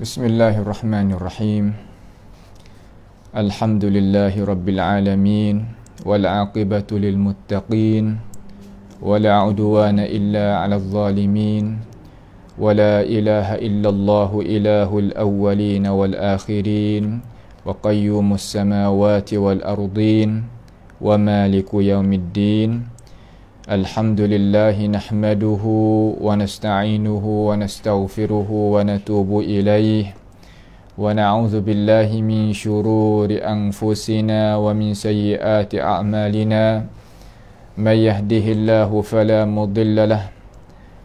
Bismillahirrahmanirrahim. Alhamdulillahi rabbil alamin, wal aqibatu lil muttaqin, wala udwana illa 'alal zalimin, wala ilaha illallahu ilahul awwalin wal akhirin, wa qayyumus samawati wal ardin, wa maliku yaumiddin. Alhamdulillahi nahmaduhu wa nasta'inuhu wa nastaghfiruhu wa natubu ilaih, wa na'udzu billahi min syururi anfusina wa min sayyiati a'malina. May yahdihillahu fala mudilla lah,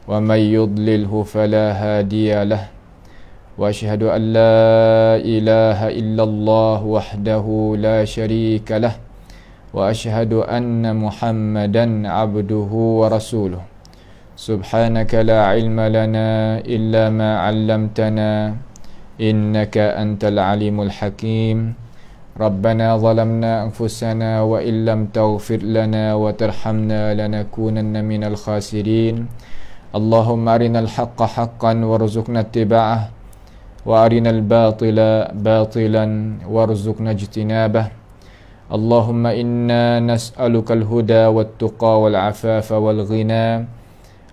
wa may yudlilhu fala hadiya lah. Wa asyhadu an la ilaha illallah wahdahu la syarika lah, wa asyhadu anna Muhammadan abduhu wa rasuluh. Subhanaka la ilma lana illa ma 'allamtana, innaka antal alimul hakim. Rabbana zalamna anfusana wa illam taghfir lana wa tarhamna lanakunanna minal khasirin. Allahumma arinal haqqa haqqan warzuqna ittiba'ah, wa arinal batila batilan warzuqna ijtinabah. Allahumma inna nas'aluka al-huda wat-tuqa wal-afafa wal-ghina.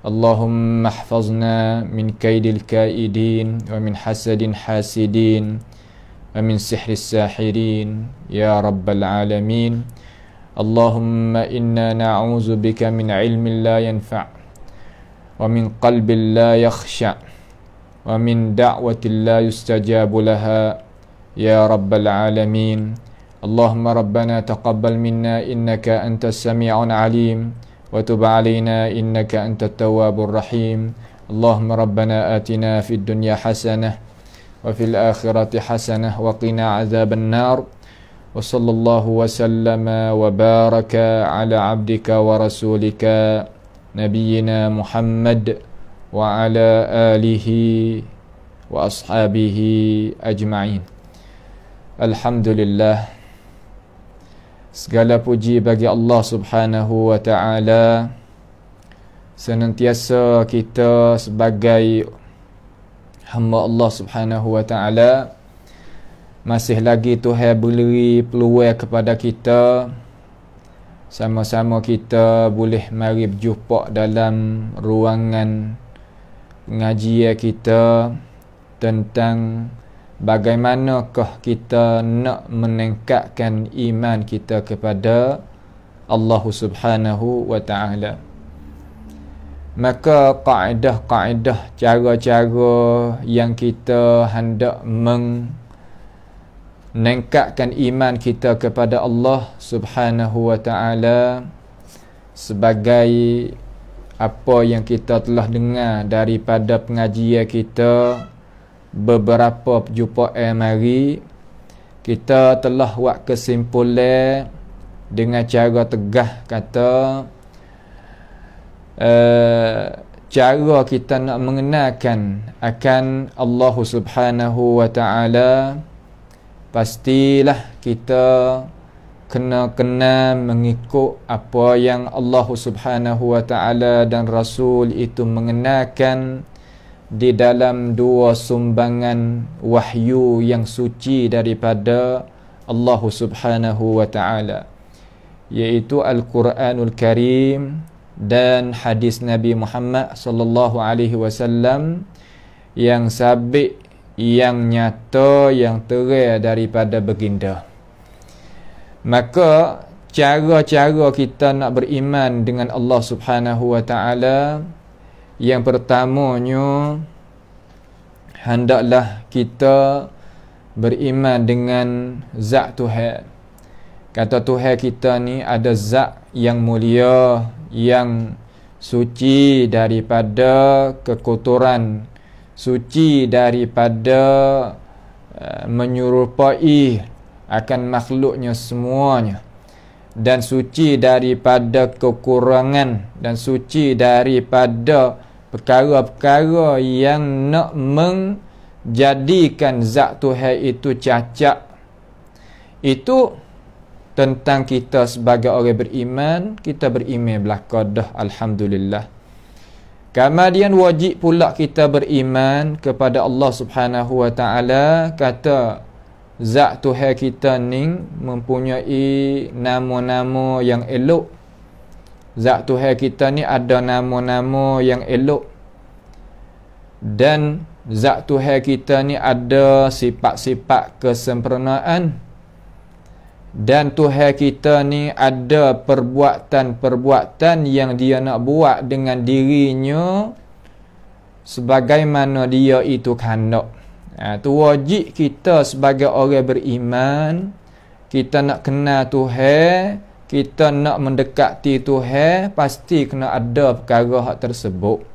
Allahumma ihfazna min kaidil kaidin, wa min hasadin hasidin, wa min sihris sahirin, ya rabbal alamin. Allahumma inna na'udzu bika min ilmin la yanfa', wa min qalbin la yakhsha', wa min da'watin la yustajabu laha, ya rabbal alamin. Allahumma rabbana taqabbal minna innaka antas sami'un alim, wa tub alaina innaka antat tawwabur rahim. Allahumma rabbana atina fid dunya hasanah wa fil akhirati hasanah wa qina azaban nar. Wa sallallahu wa sallama wa baraka ala abdika wa rasulika nabiyyina Muhammad wa ala alihi wa ashabihi ajma'in. Alhamdulillah, segala puji bagi Allah Subhanahu wa ta'ala. Senantiasa kita sebagai hamba Allah Subhanahu wa ta'ala masih lagi Tuhan beri peluang kepada kita, sama-sama kita boleh mari berjumpa dalam ruangan pengajian kita tentang bagaimanakah kita nak meningkatkan iman kita kepada Allah Subhanahu wa ta'ala. Maka kaedah-kaedah, cara-cara yang kita hendak meningkatkan iman kita kepada Allah Subhanahu wa ta'ala, sebagai apa yang kita telah dengar daripada pengajian kita beberapa perjumpaan mari, kita telah buat kesimpulan dengan cara tegah kata cara kita nak mengenalkan akan Allah Subhanahu wa ta'ala, pastilah kita kena mengikut apa yang Allah Subhanahu wa ta'ala dan Rasul itu mengenalkan di dalam dua sumbangan wahyu yang suci daripada Allah Subhanahu wa ta'ala, iaitu Al-Quranul Karim dan hadis Nabi Muhammad sallallahu alaihi wasallam yang sabit, yang nyata, yang terang daripada baginda. Maka cara-cara kita nak beriman dengan Allah Subhanahu wa ta'ala, yang pertamanya hendaklah kita beriman dengan zat Tuhan. Kata Tuhan kita ni ada zat yang mulia, yang suci daripada kekotoran, suci daripada menyerupai akan makhluknya semuanya, dan suci daripada kekurangan, dan suci daripada perkara-perkara yang nak menjadikan zat Tuhan itu cacat. Itu tentang kita sebagai orang beriman. Kita beriman belaka dah, alhamdulillah. Kemudian wajib pula kita beriman kepada Allah Subhanahu wa taala, kata zat Tuhan kita ni mempunyai nama-nama yang elok. Zat Tuhan kita ni ada nama-nama yang elok. Dan zat Tuhan kita ni ada sifat-sifat kesempurnaan. Dan Tuhan kita ni ada perbuatan-perbuatan yang dia nak buat dengan dirinya sebagaimana dia itu kehendak. Tu wajib kita sebagai orang beriman, kita nak kenal Tuhan, kita nak mendekati Tuhan, pasti kena ada perkara hak tersebut.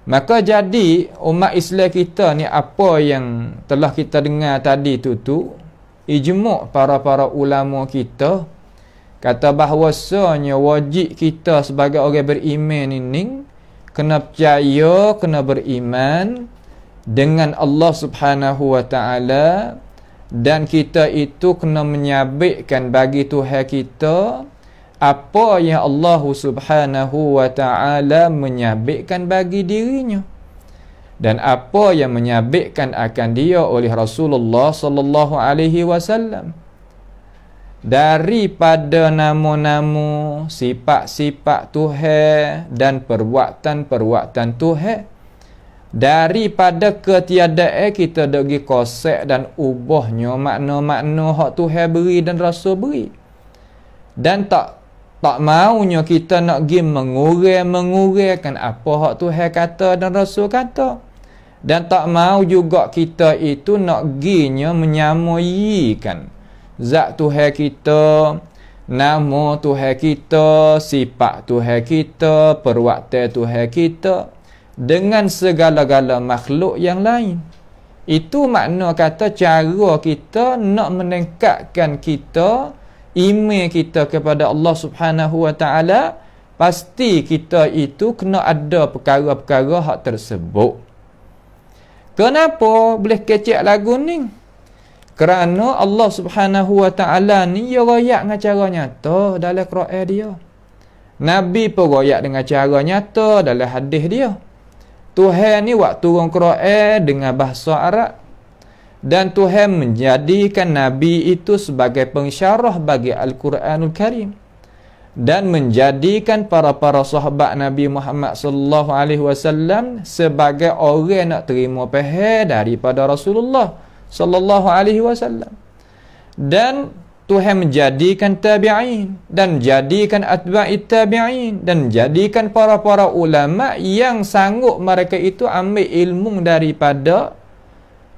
Maka jadi umat Islam kita ni, apa yang telah kita dengar tadi tu ijma' para ulama kita kata bahawasanya wajib kita sebagai orang beriman ini kena percaya, kena beriman dengan Allah Subhanahu wa taala, dan kita itu kena menyabitkan bagi Tuhan kita apa yang Allah Subhanahu wa taala menyabitkan bagi dirinya, dan apa yang menyabitkan akan dia oleh Rasulullah sallallahu alaihi wasallam daripada nama-nama, sifat-sifat Tuhan dan perbuatan-perbuatan Tuhan, daripada ketiadaan kita dagi kosek dan ubahnya makna-makna hak Tuhan beri dan Rasul beri, dan tak maunya kita nak pergi menguraikan apa hak Tuhan kata dan Rasul kata. Dan tak mau juga kita itu nak ginya menyamaikan zat Tuhan kita, nama Tuhan kita, sifat Tuhan kita, perbuatan Tuhan kita dengan segala-gala makhluk yang lain. Itu makna kata cara kita nak meningkatkan kita, iman kita kepada Allah Subhanahu wa taala, pasti kita itu kena ada perkara-perkara hak tersebut. Kenapa boleh kecek lagu ni? Kerana Allah Subhanahu wa taala ni dia royak dengan cara nyata dalam Quran dia. Nabi pun royak dengan cara nyata dalam hadis dia. Tuhan ni waktu turun Quran dengan bahasa Arab, dan Tuhan menjadikan Nabi itu sebagai pensyarah bagi Al-Quranul Karim, dan menjadikan para sahabat Nabi Muhammad sallallahu alaihi wasallam sebagai orang nak terima faham daripada Rasulullah sallallahu alaihi wasallam. Dan Tuhan menjadikan tabi'in, dan menjadikan atba'it tabi'in, dan menjadikan para ulama yang sanggup mereka itu ambil ilmu daripada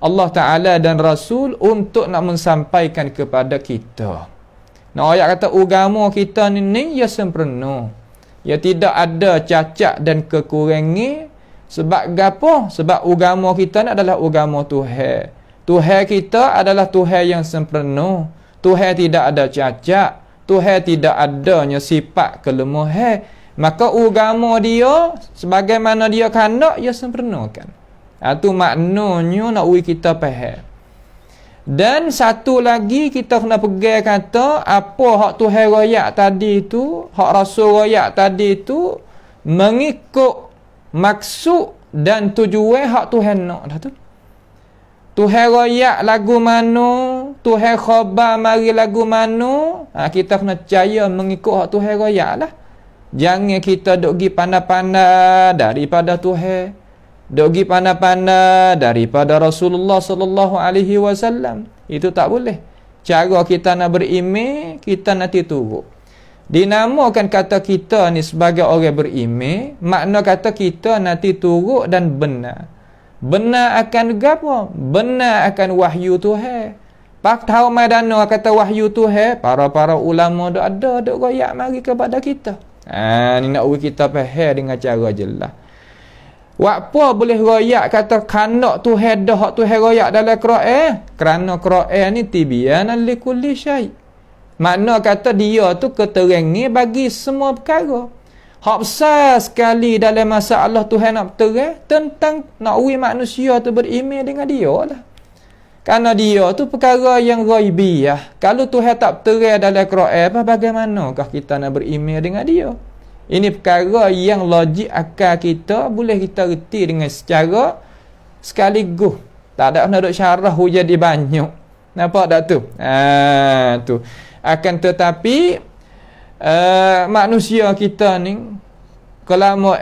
Allah Ta'ala dan Rasul untuk nak mensampaikan kepada kita. Nah, ayat kata agama kita ni ya sempurna. Ya tidak ada cacat dan kekurangan. Sebab apa? Sebab agama kita ni adalah agama Tuhan. Tuhan kita adalah Tuhan yang sempurna. Tuhan tidak ada cacat. Tuhan tidak adanya sifat kelemahan. Maka agama dia sebagaimana dia kehendak, ya sempurnakan. Itu maknanya nak kita faham. Dan satu lagi kita kena pegang kata apa hak Tuhan royak tadi tu, hak Rasul royak tadi tu mengikut maksud dan tujuan hak Tuhan nak dah tu. Tuhan royak lagu mana, Tuhan khabar mari lagu mana, kita kena percaya mengikut hak Tuhan royak lah. Jangan kita duk gi pandai-pandai daripada Tuhan, dogi pandai-pandai daripada Rasulullah sallallahu alaihi wasallam. Itu tak boleh. Cara kita nak beriman, kita nanti turut. Dinamakan kata kita ni sebagai orang beriman, makna kata kita nanti turut dan benar. Benar akan apa? Benar akan wahyu Tuhan. Pak tahu madana kata wahyu Tuhan, para ulama dak ada dak royak mari kepada kita. Ni nak kita faham dengan cara jelas. Apa boleh royak kata kanak Tuhan dah hak Tuhan royak dalam Quran? Kerana Quran ni tibyanan likulli syai'. Makna kata dia tu keterangan bagi semua perkara. Hak besar sekali dalam masalah Tuhan nak berterang tentang nak manusia tu beriman dengan dia lah. Kerana dia tu perkara yang ghaibiyah. Kalau Tuhan tak berterang dalam Quran, bagaimanakah kita nak beriman dengan dia? Ini perkara yang logik akal kita boleh kita reti dengan secara sekaligus. Tak ada nak duk syarah jadi banyak. Nampak tak tu? Tu. Akan tetapi manusia kita ni kelama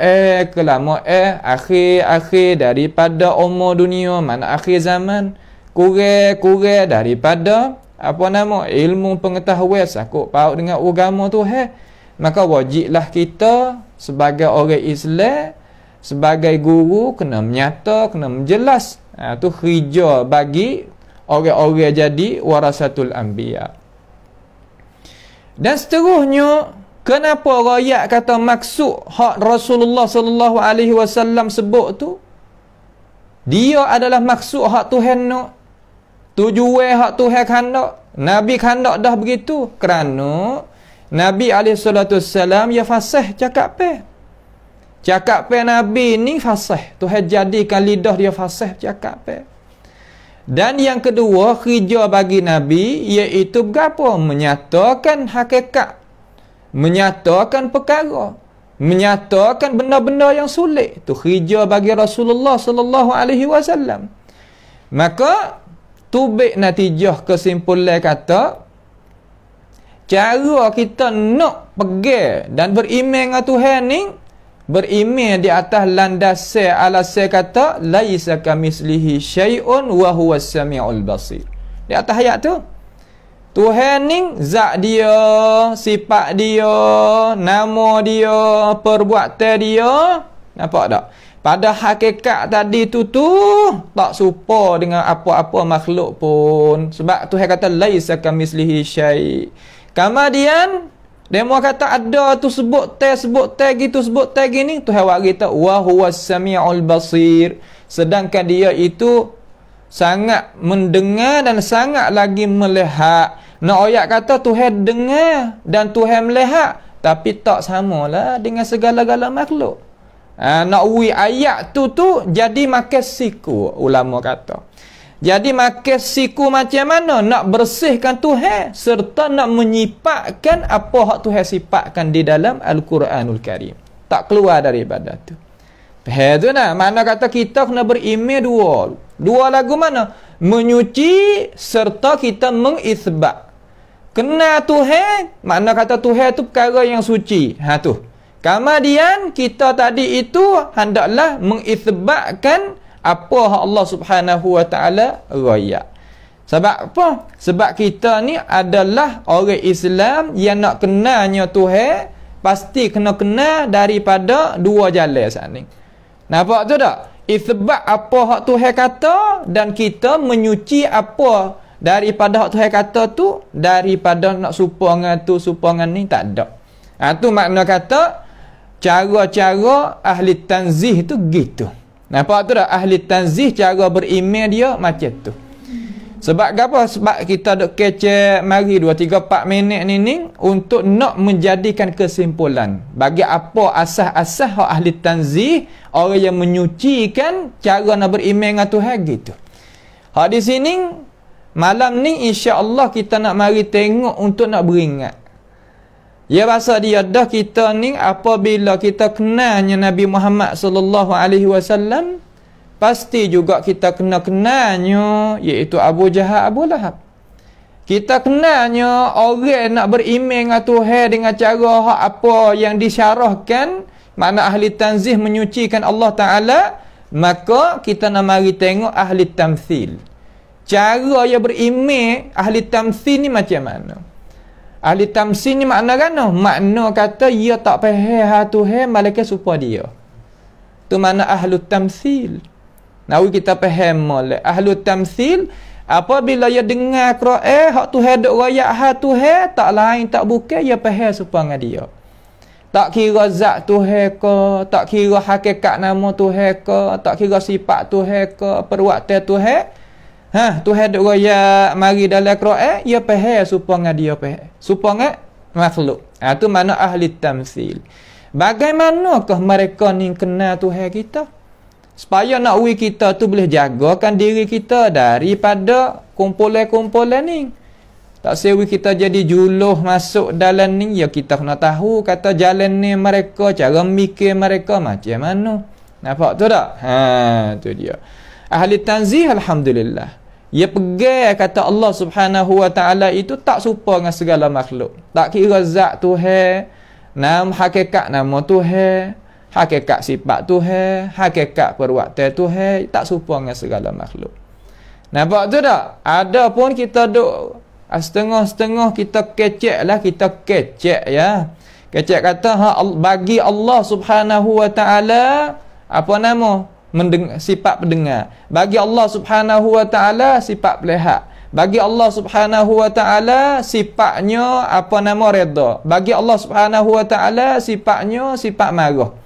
akhir daripada umur dunia, mana akhir zaman, kurang daripada ilmu pengetahuan sakut paut dengan agama tu. Maka wajiblah kita sebagai orang Islam, sebagai guru kena menyata, kena menjelas. Tu kerja bagi orang-orang jadi warasatul anbiya. Dan seterusnya, kenapa rakyat kata maksud hak Rasulullah sallallahu alaihi wasallam sebut tu dia adalah maksud hak Tuhan nak, tujuan hak Tuhan khandak, Nabi khandak dah begitu. Kerana Nabi SAW ya fasih cakap Nabi ni fasih. Tuhan jadikan lidah dia fasih cakap. Dan yang kedua, kerja bagi Nabi iaitu berapa? Menyatakan hakikat, menyatakan perkara, menyatakan benda-benda yang sulit. Itu kerja bagi Rasulullah sallallahu alaihi wasallam. Maka tubik natijah kesimpulan kata, cara kita nak pegang dan beriman dengan Tuhan ni, beriman di atas landasan alasan kata laisa kamislihi syai'un wa huwas samiul basir. Di atas ayat tu, Tuhan ni zat dia, sifat dia, nama dia, perbuatan dia, nampak tak? Pada hakikat tadi tu tak serupa dengan apa-apa makhluk pun. Sebab Tuhan kata laisa kamislihi syai'. Kemudian demo kata ada tu sebut teh gitu, sebut teh gini, Tuhan bagi kita wa huwas samiul basir. Sedangkan dia itu sangat mendengar dan sangat lagi melihat. Nak ayat kata Tuhan dengar dan Tuhan melihat, tapi tak samalah dengan segala-gala makhluk. Nak ayat tu jadi makan siku, ulama kata. Jadi makan siku macam mana? Nak bersihkan Tuhan serta nak menyipatkan apa hak Tuhan sifatkan di dalam Al-Quranul Karim. Tak keluar daripada tu. Faham tu nak? Mana kata kita kena beriman dua. Dua lagu mana? Menyuci serta kita mengisbat. Kenal Tuhan, makna kata Tuhan tu perkara yang suci. Tu. Kemudian kita tadi itu hendaklah mengisbatkan apa hak Allah Subhanahu wa taala raya. Sebab apa? Sebab kita ni adalah orang Islam yang nak kenalnya Tuhan, pasti kena kenal daripada dua jalan sana. Nampak tu tak? Isbat apa hak Tuhan kata dan kita menyuci apa daripada hak Tuhan kata tu, daripada nak supangan tu supangan ni tak ada. Tu makna kata cara-cara ahli tanzih tu gitu. Nampak tu tak? Ahli tanzih cara beriman dia macam tu. Sebab apa? Sebab kita duk kecek mari 2, 3, 4 minit ni untuk nak menjadikan kesimpulan bagi apa asas-asas hak ahli tanzih, orang yang menyucikan cara nak beriman dengan Tuhan gitu. Hak di sini malam ni insya-Allah kita nak mari tengok untuk nak beringat. Ya bahasa dia dah kita ni apabila kita kenalnya Nabi Muhammad sallallahu alaihi wasallam, pasti juga kita kenalnya iaitu Abu Jahal, Abu Lahab. Kita kenalnya orang nak beriman dengan Tuhan dengan cara hak apa yang disyarahkan, makna ahli tanzih menyucikan Allah Taala, maka kita nak mari tengok ahli tamthil. Cara yang beriman ahli tamthil ni macam mana? Ahli tamsil ni makna kan? Makna kata ia tak faham Tuhan malaikat serupa dia. Tu makna ahlu tamsil. Nawi kita faham molek. Ahlu tamsil apabila ia dengar Quran hak Tuhan duk royak hak Tuhan, tak lain tak bukan ia faham serupa dengan dia. Tak kira zat Tuhan ke, tak kira hakikat nama Tuhan ke, tak kira sifat Tuhan ke, perbuatan Tuhan. Tuhan duk royak mari dalam Quran, ia faham serupa dengan dia faham. Serupa dengan makhluk. Tu makna ahli tamsil. Bagaimanakah mereka ni kenal Tuhan kita? Supaya nak kita tu boleh jagakan diri kita daripada kumpulan-kumpulan ni. Tak sewi kita jadi juluh masuk dalam ni, ya kita kena tahu kata jalan ni mereka, cara mikir mereka macam mana. Nampak tu tak? Tu dia. Ahli tanzih alhamdulillah. Ia pegang kata Allah Subhanahu wa taala itu tak serupa dengan segala makhluk. Tak kira zat Tuhan, nama hakikat nama Tuhan, hakikat sifat Tuhan, hakikat perbuatan Tuhan, tak serupa dengan segala makhluk. Nampak tu tak? Ada pun kita duk setengah-setengah kita kecek lah, kita kecek ya. Kecek kata bagi Allah Subhanahu wa taala apa nama? Sifat pendengar. Bagi Allah Subhanahu wa taala sifat melihat. Bagi Allah Subhanahu wa taala sifatnya apa nama? Redha. Bagi Allah Subhanahu wa taala sifatnya sifat marah.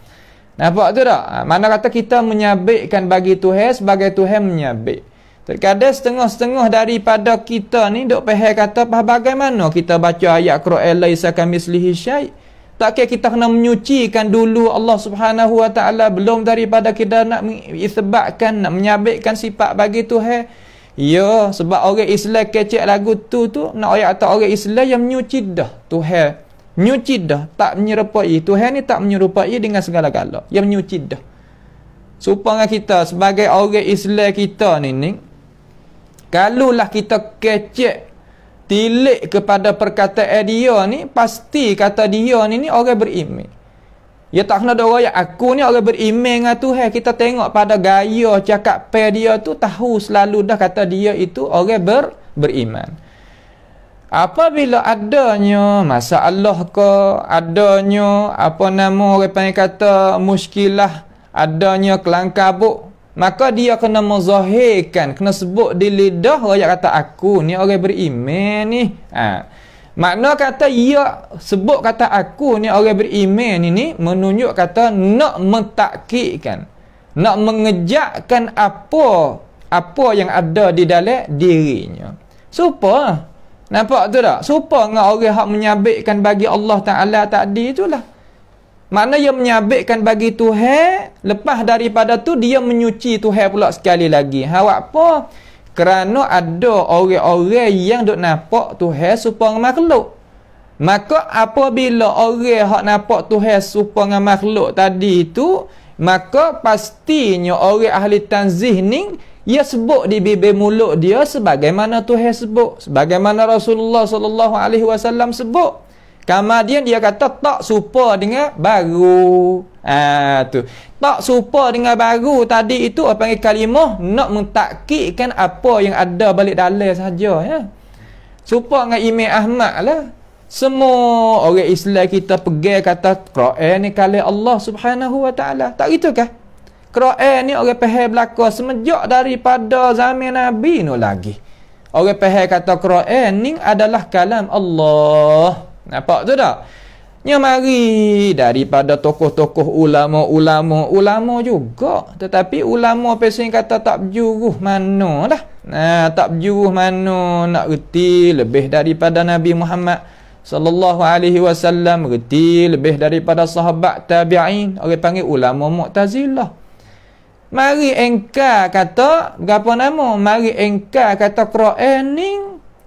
Nampak tu tak? Mana kata kita menyabitkan bagi Tuhan sebagai Tuhan menyabit. Terkadang setengah-setengah daripada kita ni duk faham kata bagaimana kita baca ayat Quran laisa kamitslihi syai'. Tak kira kita kena menyucikan dulu Allah Subhanahu wa taala belum daripada kita nak isbatkan, nak menyabitkan sifat bagi Tuhan. Ya, sebab orang Islam kecek lagu tu nak ayat kata orang Islam yang menyuci dah Tuhan. Menyuci dah, tak menyerupai Tuhan ni, tak menyerupai dengan segala-gala. Yang menyuci dah. Supaya kita sebagai orang Islam kita ni kalaulah kita kecek tilik kepada perkataan dia ni, pasti kata dia ni orang beriman. Ya tak kena doa ya aku ni orang beriman dengan Tuhan. Kita tengok pada gaya cakap pe dia tu, tahu selalu dah kata dia itu orang beriman. Apabila adanya masalah ke, adanya apa nama orang panggil kata muskilah, adanya kelangkabut, maka dia kena menzahirkan, kena sebut di lidah rakyat kata aku ni orang beriman ni. Makna kata ia sebut kata aku ni orang beriman ni menunjuk kata nak mentakkidkan, nak mengejakkan apa yang ada di dalam dirinya. Supa. Nampak tu tak? Supa dengan orang hak menyabitkan bagi Allah Taala tadi itulah. Makna dia menyabitkan bagi Tuhan, lepas daripada tu dia menyuci Tuhan pula sekali lagi. Awak apa? Kerana ada orang-orang yang duk nampak Tuhan serupa dengan makhluk. Maka apabila orang hak nampak Tuhan serupa dengan makhluk tadi itu, maka pastinya orang ahli tanzih ni ia sebut di bibir mulut dia sebagaimana Tuhan sebut, sebagaimana Rasulullah sallallahu alaihi wasallam sebut. Kemudian dia kata tak serupa dengan baru. Tu. Tak serupa dengan baru tadi itu apa panggil kalimah nak mentakkidkan apa yang ada balik dalam saja ya. Serupa dengan Imam Ahmad lah. Semua orang Islam kita pegang kata Quran ni kalam Allah Subhanahu wa taala. Tak gitu kah? Quran ni orang faham belaka semenjak daripada zaman Nabi no lagi. Orang faham kata Quran ni adalah kalam Allah. Nampak tu tak? Nya mari daripada tokoh-tokoh ulama juga. Tetapi ulama pesan kata tak berjuruh mana dah. Tak berjuruh mana nak reti lebih daripada Nabi Muhammad sallallahu alaihi wasallam, reti lebih daripada sahabat tabi'in. Orang panggil ulama Mu'tazilah. Mari engkar kata apa nama? Mari engkar kata Quran ni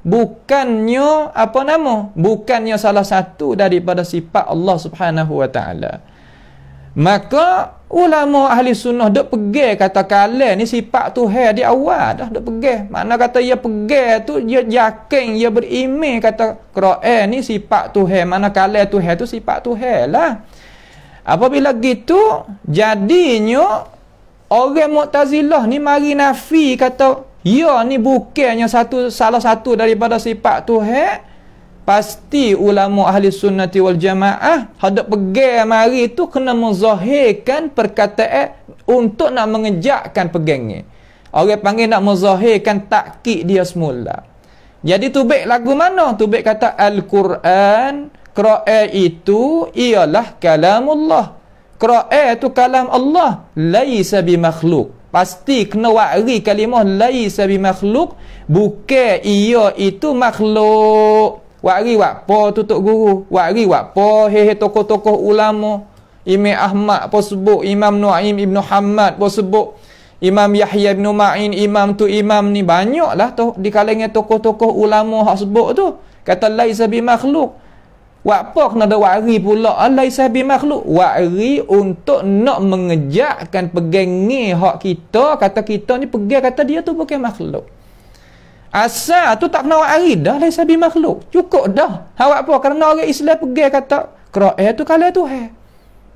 bukannya apa nama? Bukannya salah satu daripada sifat Allah Subhanahu wa taala. Maka ulama ahli sunnah dok pegang kata kalam ni sifat Tuhan di awal dah dok pegang. Makna kata ia pegang tu dia yakin, ia beriman kata Quran ni sifat Tuhan, mana kalam Tuhan tu sifat Tuhan lah. Apabila gitu jadinya orang Mu'tazilah ni mari nafi kata ya ni bukannya salah satu daripada sifat Tuhan. Pasti ulama ahli sunnati wal jamaah hendak pegang mari tu kena menzahirkan perkataan untuk nak mengejakkan pegangnya. Orang panggil nak menzahirkan takkid dia semula. Jadi tubik lagu mana? Tubik kata Al-Quran. Quran itu ialah kalamullah. Quran itu kalam Allah. Laisa bimakhluk. Pasti kena wari kalimah laisa bimakhluk, bukan ia itu makhluk. Wari apa tutup guru, wari apa hehe tokoh-tokoh ulama. Imam Ahmad pun sebut, Imam Nu'aim Ibn Hamad pun sebut, Imam Yahya bin Ma'in, imam ni banyaklah tu di kalangan tokoh-tokoh ulama hak sebut tu. Kata laisa bi makhluk. Apa kena ada wari pula laisa bi makhluk. Wari untuk nak mengejakkan pegangi hak kita, kata kita ni pegang kata dia tu bukan makhluk. Asal tu tak kena wari dah laisa bi makhluk. Cukup dah. Awak apa kerana orang Islam pegang kata Quran tu kalam Tuhan.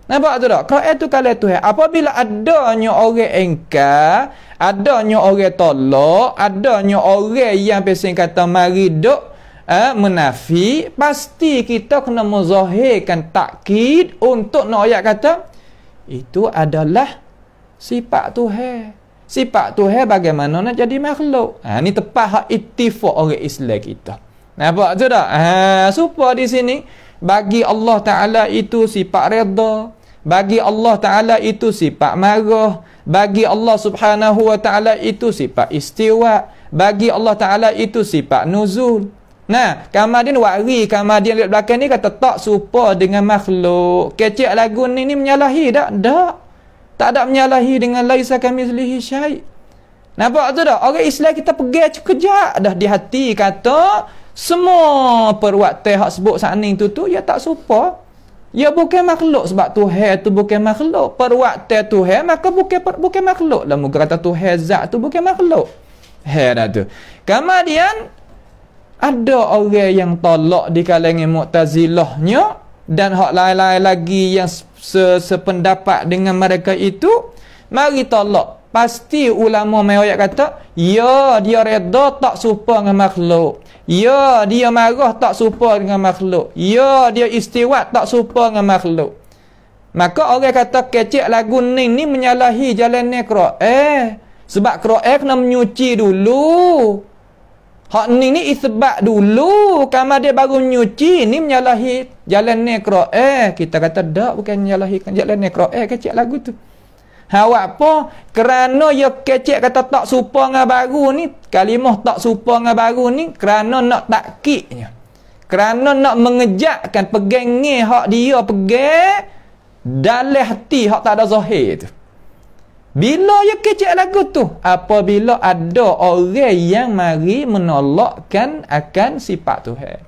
Nampak tu tak? Quran tu kalam Tuhan. Apabila adanya orang engkar, adanya orang tolak, adanya orang yang pesing kata mari duk menafi, pasti kita kena menzahirkan takkid untuk nak ayat kata itu adalah sifat Tuhan. Sifat Tuhan bagaimana nak jadi makhluk. Ni tepat hak ittifaq orang Islam kita. Nampak tu tak? Supaya di sini bagi Allah Taala itu sifat redha, bagi Allah Taala itu sifat marah, bagi Allah Subhanahu wa Taala itu sifat istiwa, bagi Allah Taala itu sifat nuzul. Nah, kemudian wari, kemudian lihat belakang ni kata tak serupa dengan makhluk. Kecek lagu ni menyalahi tak? Tak. Tak ada menyalahi dengan laisa kamitslihi syai'. Nampak tu tak? Orang Islam kita pegang kejap dah di hati kata semua perbuatan hak sebut saning tu ya tak serupa. Ya bukan makhluk sebab Tuhan tu bukan makhluk. Perbuatan Tuhan maka bukan makhluk. Lah muka kata Tuhan zat tu bukan makhluk. Dah tu. Kemudian ada orang yang tolak di kalangan Mu'tazilahnya dan hak lain-lain lagi yang sependapat dengan mereka itu, mari tolak. Pasti ulama mayat kata, ya dia reda tak serupa dengan makhluk. Ya dia marah tak serupa dengan makhluk. Ya dia istiwa tak serupa dengan makhluk. Maka orang kata kecek lagu ni menyalahi jalan ni Quran. Sebab Quran kena menyuci dulu. Hak ni isbat dulu, kamar dia baru nyuci, ni menyalahi jalan ni Quran. Kita kata dak, bukan menyalahi jalan ni Quran, kecek lagu tu. Awak apa? Kerana ya kecek kata tak serupa dengan baru ni, kalimah tak serupa dengan baru ni kerana nak takkidnya. Kerana nak mengejakkan pegangi hak dia pegang dalam hati hak tak ada zahir tu. Bila ya kecek lagu tu? Apabila ada orang yang mari menolakkan akan sifat Tuhan.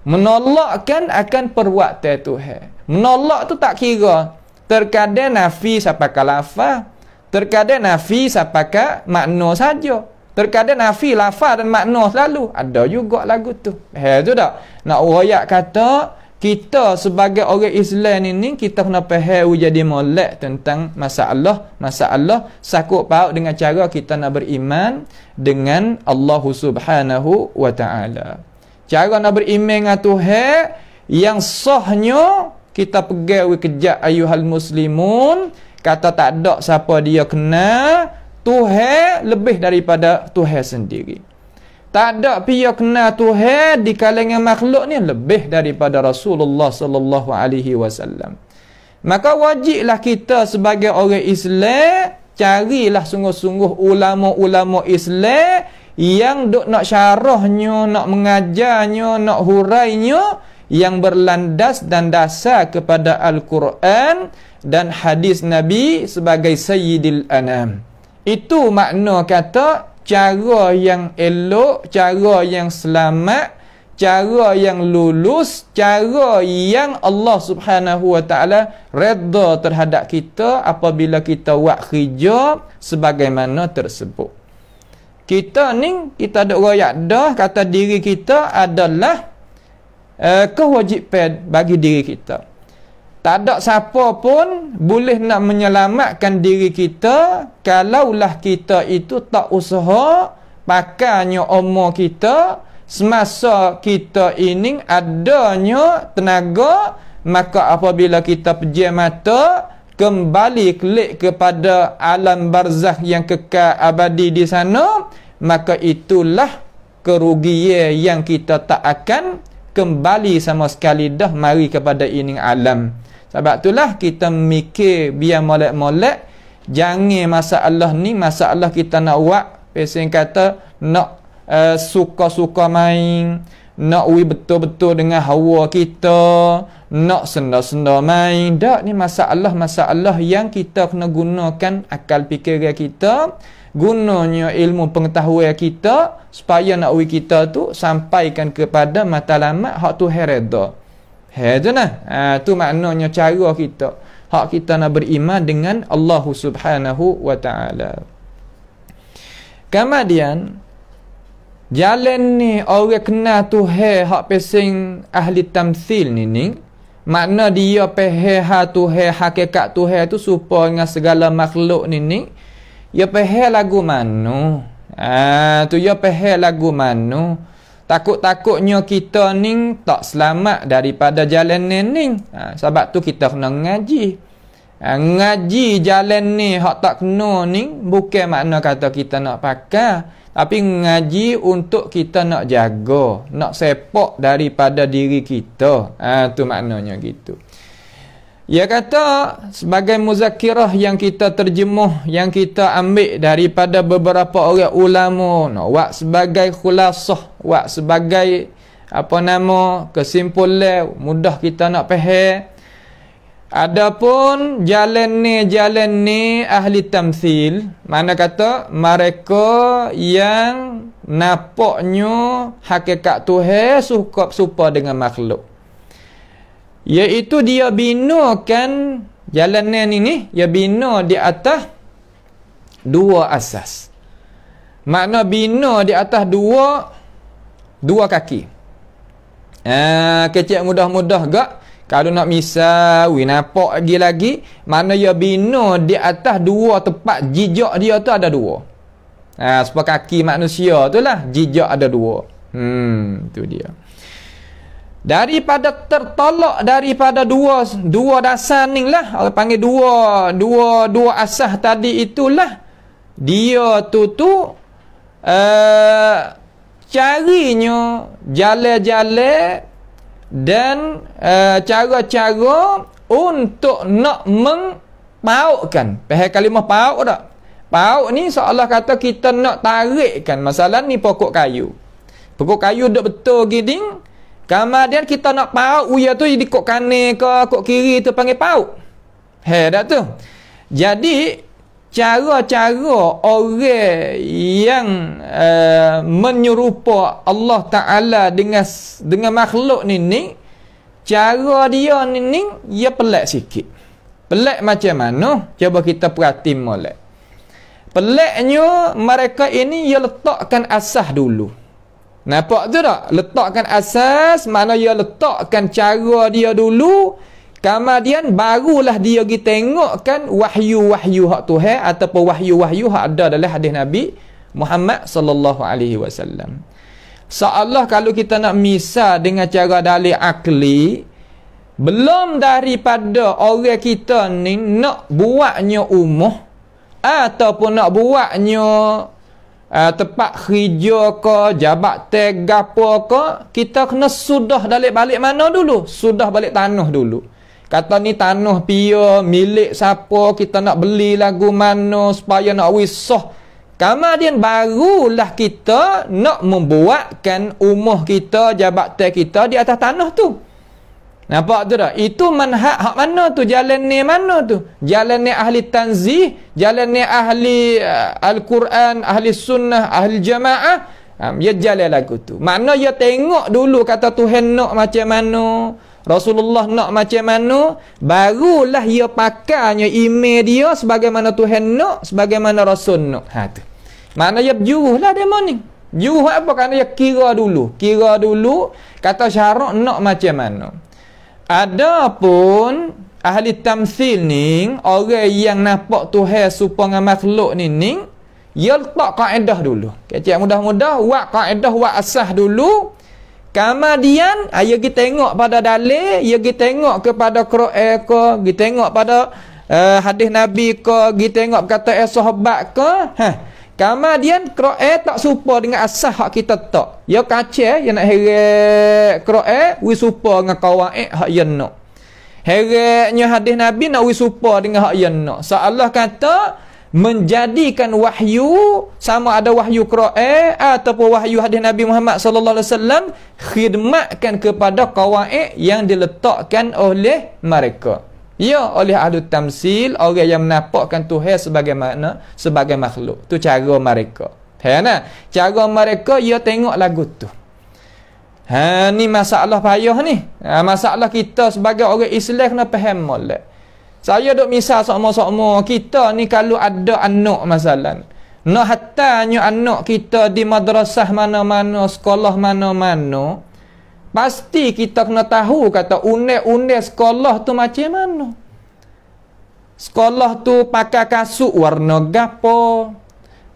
Menolakkan akan perbuatan Tuhan. Menolak tu tak kira. Terkadang nafi sampai ke lafaz. Terkadang nafi sampai ke makna saja. Terkadang nafi lafaz dan makna selalu. Ada juga lagu tu. Tu tak? Nak royak kata kita sebagai orang Islam ini kita kena faham jadi molek tentang masalah sakut paut dengan cara kita nak beriman dengan Allah Subhanahu wa Ta'ala. Cara nak beriman dengan Tuhan yang sahnya kita pegang kejap ayuhal muslimun, kata tak ada siapa dia kenal Tuhan lebih daripada Tuhan sendiri. Tak ada pihak kenal Tuhan di kalangan makhluk ni lebih daripada Rasulullah sallallahu alaihi wasallam. Maka wajiblah kita sebagai orang Islam carilah sungguh-sungguh ulama-ulama Islam yang duk nak syarahnya, nak mengajarnya, nak hurainya yang berlandas dan dasar kepada Al-Quran dan hadis Nabi sebagai Sayyidil Anam. Itu makna kata cara yang elok, cara yang selamat, cara yang lulus, cara yang Allah Subhanahu wa Ta'ala redha terhadap kita apabila kita buat kerja sebagaimana tersebut. Kita ni, kita ada royak dah kata diri kita adalah kewajipan bagi diri kita. Tak ada siapa pun boleh nak menyelamatkan diri kita kalaulah kita itu tak usaha pakainya umur kita semasa kita ini adanya tenaga. Maka apabila kita pejam mata kembali klik kepada alam barzakh yang kekal abadi di sana, maka itulah kerugian yang kita tak akan kembali sama sekali dah mari kepada ini alam. Sebab itulah kita mikir biar molek-molek. Jangan masalah ni, masalah kita nak buat. Pasal kata nak suka-suka main. Nak betul-betul dengan hawa kita. nak senda-senda main. Tak, ni masalah-masalah yang kita kena gunakan akal fikiran kita, gunanya ilmu pengetahuan kita supaya nak kita tu sampaikan kepada matlamat hak tu redha. Tu nah. Tu maknanya cara kita. Hak kita nak beriman dengan Allah Subhanahu wa taala. Kemudian jalan ni orang kenal Tuhan hak pesing ahli tamthil ni, makna dia pahal Tuhan, hakikat Tuhan tu supaya dengan segala makhluk ni ya pahal lagu mano. Tu ya pahal lagu mano. Takut-takutnya kita ni tak selamat daripada jalan ni. Sebab tu kita kena ngaji. Ngaji jalan ni hak tak kena ni bukan makna kata kita nak pakai, tapi ngaji untuk kita nak jaga, nak sepak daripada diri kita. Tu maknanya gitu. Ia kata sebagai muzakirah yang kita terjemuh, yang kita ambil daripada beberapa orang ulama, wak sebagai khulasah, wak sebagai kesimpulan mudah kita nak faham. Adapun jalan ni ahli tamthil, mana kata mereka yang nampaknya hakikat Tuhan serupa dengan makhluk. Iaitu dia binakan jalan ni dia bina di atas dua asas. Makna bina di atas dua kaki. Kecil mudah-mudah gak. Kalau nak misal, nampak lagi, mana dia bina di atas dua tempat jejak dia tu ada dua. Sebab kaki manusia tu lah, jejak ada dua. Tu dia. Daripada tertolak daripada dua dasar ni lah, orang panggil dua asas tadi itulah, dia tu carinya jalan-jalan dan cara-cara untuk nak mempaukkan. Faham kalimah pauk tak? Pauk ni seolah kata kita nak tarikkan. Masalah ni pokok kayu. Pokok kayu duk betul gini. Kemudian kita nak pauk uya tu di kok kanan ke kok kiri tu panggil pauk. Tak tu? Jadi cara-cara orang yang menyerupa Allah Ta'ala dengan makhluk ni, cara dia ni ia pelik sikit. Pelik macam mana? Cuba kita perhati molek. Peliknya mereka ini ia letakkan asas dulu. Nampak tu tak? Letakkan asas, mana ia letakkan cara dia dulu. Kemudian barulah dia pergi tengokkan wahyu-wahyu hak Tuhan ataupun wahyu-wahyu hak ada dalam hadis Nabi Muhammad sallallahu alaihi wasallam. Seolah kalau kita nak misal dengan cara dalil akli, belum daripada orang kita ni nak buatnya umuh ataupun nak buatnya tempat kerja ke, jabatan gapo ke, kita kena sudah balik mana dulu? Sudah balik tanah dulu. Kata ni tanah pia milik siapa, kita nak beli lagu mana supaya nak wisah. Kemudian barulah kita nak membuatkan umur kita, jabatan kita di atas tanah tu. Nampak tu tak? Itu manhaj hak mana tu? Jalan ni mana tu? Jalan ni ahli tanzih, jalan ni ahli Al-Quran, ahli sunnah, ahli jamaah. Dia jalan lagu tu. Makna dia tengok dulu kata Tuhan nak macam mana, Rasulullah nak macam mana, barulah ia pakainya email dia sebagaimana Tuhan nak, sebagaimana Rasul nak. Tu. Makna dia berjuruh lah demo ni. Juruh apa? Kerana dia kira dulu kata syarak nak macam mana. Adapun ahli tamthil ni, orang yang nampak Tuhan serupa dengan makhluk ni, dia letak kaedah dulu. Kecil mudah-mudah buat kaedah, buat asas dulu. Kemudian dia pergi tengok pada dalil, dia pergi tengok kepada Quran ke, pergi tengok pada hadis Nabi ke, pergi tengok kata sahabat ke. Kemudian Quran tak serupa dengan asas hak kita tak. Dia kacau, dia nak heret Quran wi serupa dengan qawaid hak dia nak. Heretnya hadis Nabi nak wi serupa dengan hak dia nak. Seolah kata menjadikan wahyu, sama ada wahyu Quran ataupun wahyu hadis Nabi Muhammad sallallahu alaihi wasallam, khidmatkan kepada qawaid yang diletakkan oleh mereka. Ya, oleh ahli tamsil, orang yang menampakkan Tuhan sebagai makhluk. Tu cara mereka. Nah, cara mereka ia tengok lagu tu. Ni masalah payah ni. Masalah kita sebagai orang Islam kena faham molek. Saya duk misal sama-sama kita ni kalau ada anak masalah. Nak hatanya anak kita di madrasah mana-mana, sekolah mana-mana, pasti kita kena tahu kata undang-undang sekolah tu macam mana. Sekolah tu pakai kasut warna gapo,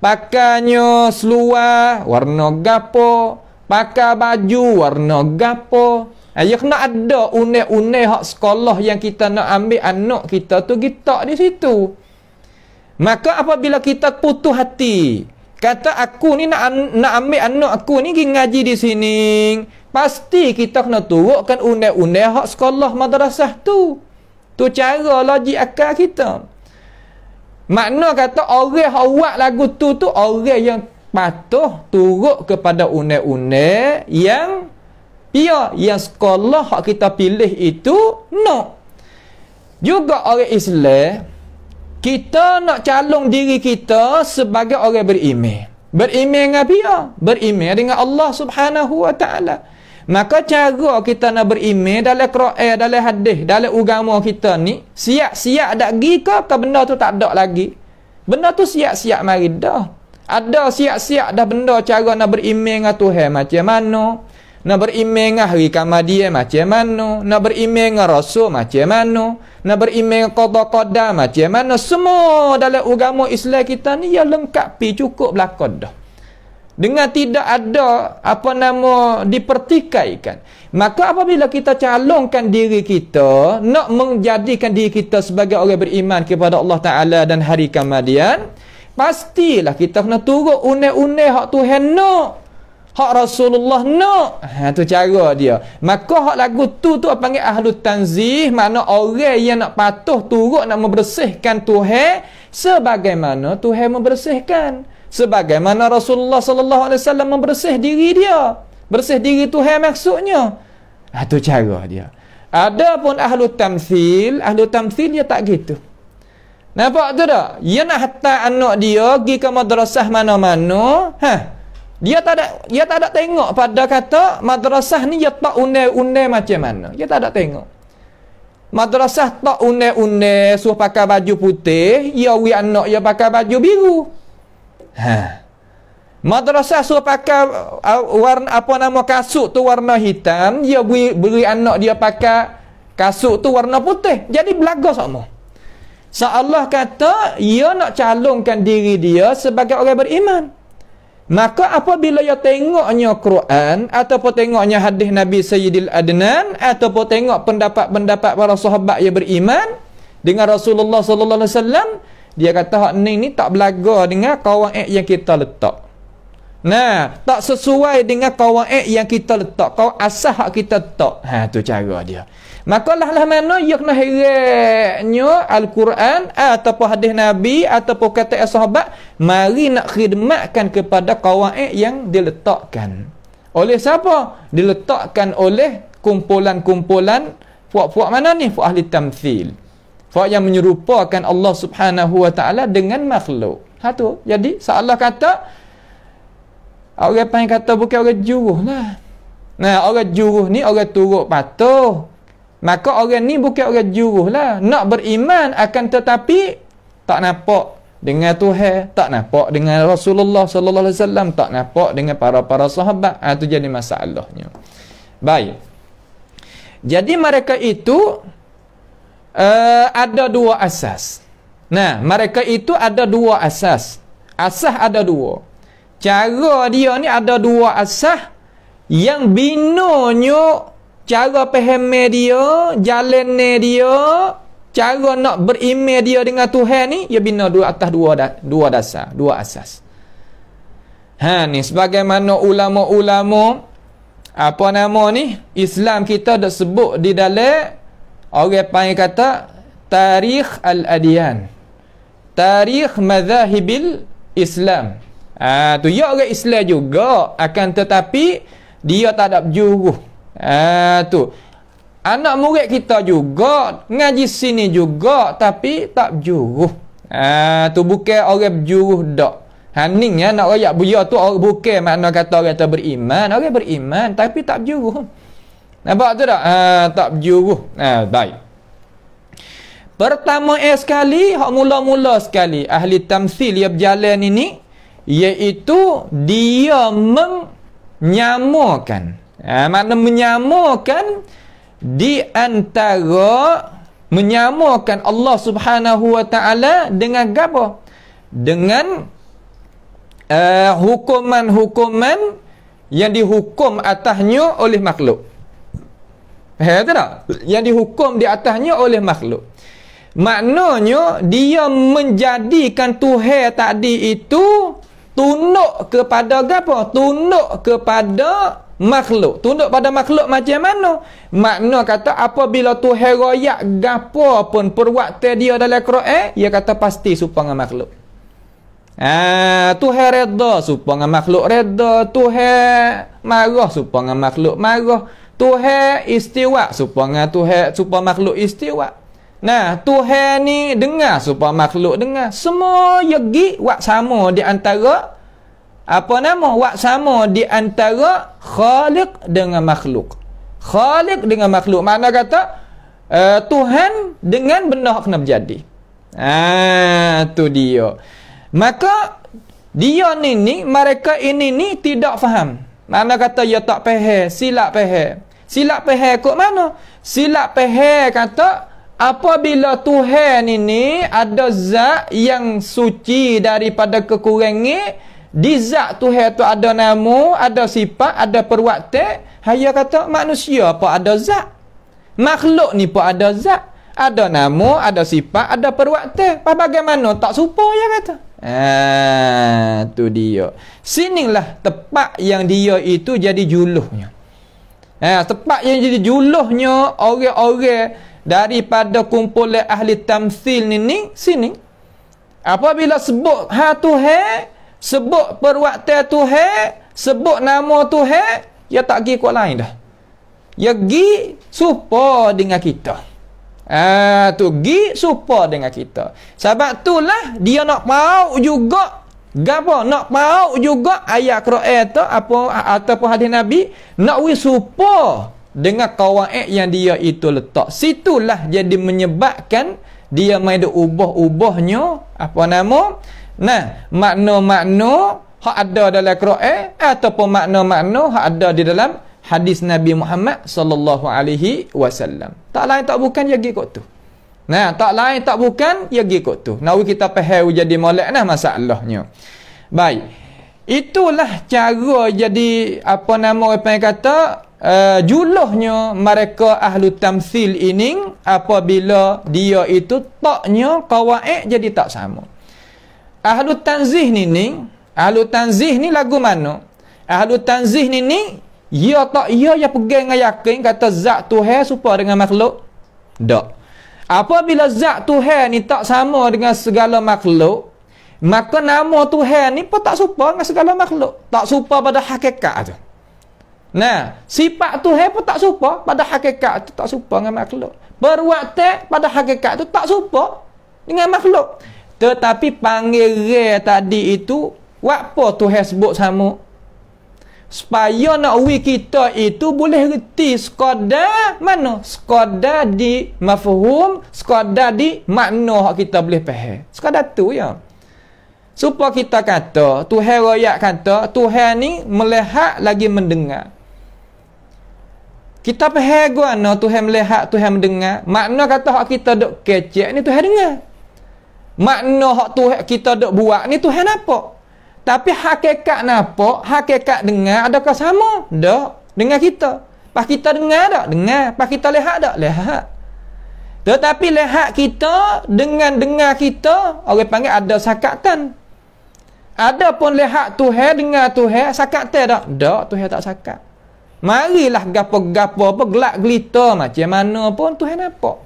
pakainya seluar warna gapo, pakai baju warna gapo. Ya kena ada undang-undang hak sekolah yang kita nak ambil anak kita tu kita di situ. Maka apabila kita putus hati, kata aku ni nak ambil anak aku ni pergi ngaji di sini, pasti kita kena turutkan undang-undang hak sekolah madrasah tu. Tu cara logik akal kita. Makna kata orang hak buat lagu tu orang yang patuh turut kepada undang-undang yang yang sekolah hak kita pilih itu no. Juga orang Islam, kita nak calon diri kita sebagai orang beriman. Beriman dengan dia, beriman dengan Allah Subhanahu wa taala. Maka cara kita nak beriman dalam Quran, dalam hadis, dalam agama kita ni, siap-siap dak gi ke benda tu tak ada lagi. Benda tu siap-siap mari dah. Ada siap-siap dah benda cara nak beriman dengan Tuhan macam mana. Nak beriman dengan hari Qiyamah macam mana, nak beriman dengan Rasul macam mana, nak beriman dengan qada-qadar macam mana, semua dalam agama Islam kita ni yang lengkap cukup belakang dah. Dengan tidak ada dipertikaikan. Maka apabila kita calonkan diri kita, nak menjadikan diri kita sebagai orang beriman kepada Allah Ta'ala dan hari kemudian, pastilah kita kena turut undang-undang hak Tuhan nak, hak Rasulullah nak. Tu cara dia. Maka hak lagu tu panggil ahlu tanzih, makna orang yang nak patuh turut nak membersihkan Tuhan sebagaimana Tuhan membersihkan, sebagaimana Rasulullah sallallahu alaihi wasallam membersih diri dia. Bersih diri Tuhan maksudnya. Tu cara dia. Adapun ahlu tamthil dia tak gitu. Nampak tu tak? Dia nak hantar anak dia pergi ke madrasah mana-mana, Dia tak ada tengok pada kata madrasah ni dia tak undang-undang macam mana. Dia tak ada tengok. Madrasah tak undang-undang suruh pakai baju putih, ya wi anak dia pakai baju biru. Madrasah suruh pakai warna kasut tu warna hitam, dia beri anak dia pakai kasut tu warna putih. Jadi belaga sama. Allah kata ia nak calonkan diri dia sebagai orang beriman. Maka apabila ia tengoknya Quran ataupun tengoknya hadis Nabi Sayyidil Adnan ataupun tengok pendapat-pendapat para sahabat yang beriman dengan Rasulullah sallallahu alaihi wasallam, dia kata hak ni tak belaga dengan qawaid yang kita letak. Nah, tak sesuai dengan qawaid yang kita letak, qawaid asas hak kita letak. Tu cara dia. Maka lah mana ia kena herannya Al-Quran ataupun hadis Nabi ataupun kata sahabat, mari nak khidmatkan kepada qawaid yang diletakkan. Oleh siapa? Diletakkan oleh kumpulan-kumpulan puak-puak mana ni? Puak ahli tamthil. Puak yang menyerupakan Allah Subhanahu wa taala dengan makhluk. Tu. Jadi Allah kata orang panggil kata bukan orang juruh lah. Nah, orang juruh ni orang turut patuh. Maka orang ni bukan orang juruh lah. Nak beriman akan tetapi tak nampak dengan Tuhan, tak nampak dengan Rasulullah sallallahu alaihi wasallam, tak nampak dengan para sahabat. Itu jadi masalahnya. Baik. Jadi mereka itu ada dua asas. Nah, mereka itu ada dua asas. Asas ada dua. Cara dia ni ada dua asas yang binonyo cara faham dia, jalan dia, cara nak beriman dia dengan Tuhan ni, dia bina atas dua dasar, dua asas. Ni sebagaimana ulama-ulama Islam kita dah sebut di dalam orang panggil kata tarikh al-adyan. tarikh madhahibil Islam. Tu ya orang Islam juga, akan tetapi dia tak ada berjuruh. Tu anak murid kita juga ngaji sini juga tapi tak berjuruh. Tu bukan orang berjuruh dak. Haning ya nak royak buya tu orang bukan makna kata orang tu beriman. Orang beriman tapi tak berjuruh. Nampak tu tak? Tak berjuruh. Baik. Pertama sekali, hak mula-mula sekali ahli tamthil yang berjalan ini, iaitu dia menyamakan. Makna menyamakan di antara menyamakan Allah Subhanahu wa taala dengan apa? Dengan hukuman-hukuman yang dihukum atasnya oleh makhluk. Tak? Yang dihukum di atasnya oleh makhluk. Maknanya dia menjadikan Tuhan tadi itu tunduk kepada apa? Tunduk kepada makhluk. Tunduk pada makhluk macam mana? Makna kata apabila Tuhan royak gapo pun perbuatan dia dalam Quran, dia kata pasti serupa dengan makhluk. Tuhan redha serupa dengan makhluk redha, Tuhan marah serupa dengan makhluk marah, Tuhan istiwa serupa dengan Tuhan serupa makhluk istiwa. Nah, Tuhan ni dengar supaya makhluk dengar. Semua yagi wak sama di antara apa nama? Wak sama di antara Khaliq dengan makhluk. Khaliq dengan makhluk. Makna kata Tuhan dengan benda kena berjadi. Tu dia. Maka dia ni mereka ini ni tidak faham. Makna kata dia tak faham, silap faham. Silap faham kok mana? Silap faham kata apabila Tuhan ini ada zat yang suci daripada kekurangan, di zat Tuhan tu ada nama, ada sifat, ada perbuatan. Hanya kata manusia apa ada zat, makhluk ni pun ada zat, ada nama, ada sifat, ada perbuatan. Bagaimana tak serupa ya kata. Tu dia. Sinilah tempat yang dia itu jadi juluhnya. Tempat yang jadi juluhnya orang-orang daripada kumpulan ahli tamthil ni sini. Apabila sebut Tuhan, sebut perbuatan Tuhan, sebut nama Tuhan, dia tak pergi kuat lain dah. Dia pergi serupa dengan kita. Tu pergi serupa dengan kita. Sebab itulah dia nak mau juga gapo, nak mau juga ayat Quran tu apa ataupun hadis Nabi nak serupa dengan kawaid yang dia itu letak. Situlah jadi menyebabkan dia main ubah-ubahnya apa nama? Nah, makna-makna hak ada dalam Quran ataupun makna-makna hak ada di dalam hadis Nabi Muhammad sallallahu alaihi wasallam. Tak lain tak bukan dia gi kok tu. Nah, tak lain tak bukan dia gi kok tu. Nak kita faham jadi molek nah masalahnya. Baik. Itulah cara jadi apa nama orang kata juluhnya mereka ahlu tamthil ini apabila dia itu taknya kawaid jadi tak sama. Ahlu tanzih ni lagu mana? Ahlu tanzih ni ia tak ia pegang dengan yakin kata zat Tuhan serupa dengan makhluk. Tak. Apabila zat Tuhan ni tak sama dengan segala makhluk, maka nama Tuhan ni pun tak serupa dengan segala makhluk. Tak serupa pada hakikat tu. Nah, sifat Tuhan pun tak serupa pada hakikat tu, tak serupa dengan makhluk. Perbuatan pada hakikat tu tak serupa dengan makhluk. Tetapi panggil tadi itu apa Tuhan sebut sama? Supaya nak kita itu boleh reti sekadar mana? Sekadar di mafhum, sekadar di makna kita boleh faham. Sekadar tu ya. Supaya kita kata, Tuhan royak kata, Tuhan ni melihat lagi mendengar. Kita faham guana Tuhan melihat, Tuhan mendengar. Makna kata hak kita duk kecek ni Tuhan dengar. Makna hak Tuhan kita duk buat ni Tuhan nampak. Tapi hakikat nampak, hakikat dengar adakah sama? Tak. Dengan kita. Pas kita dengar tak? Dengar. Pas kita lihat tak? Lihat. Tetapi lihat kita dengan dengar kita, orang panggil ada sakatan. Ada pun lihat Tuhan, dengar Tuhan, sakatan tak? Tak, Tuhan tak sakat. Marilah gapo-gapo apa gelak gelita macam mana pun Tuhan nampak.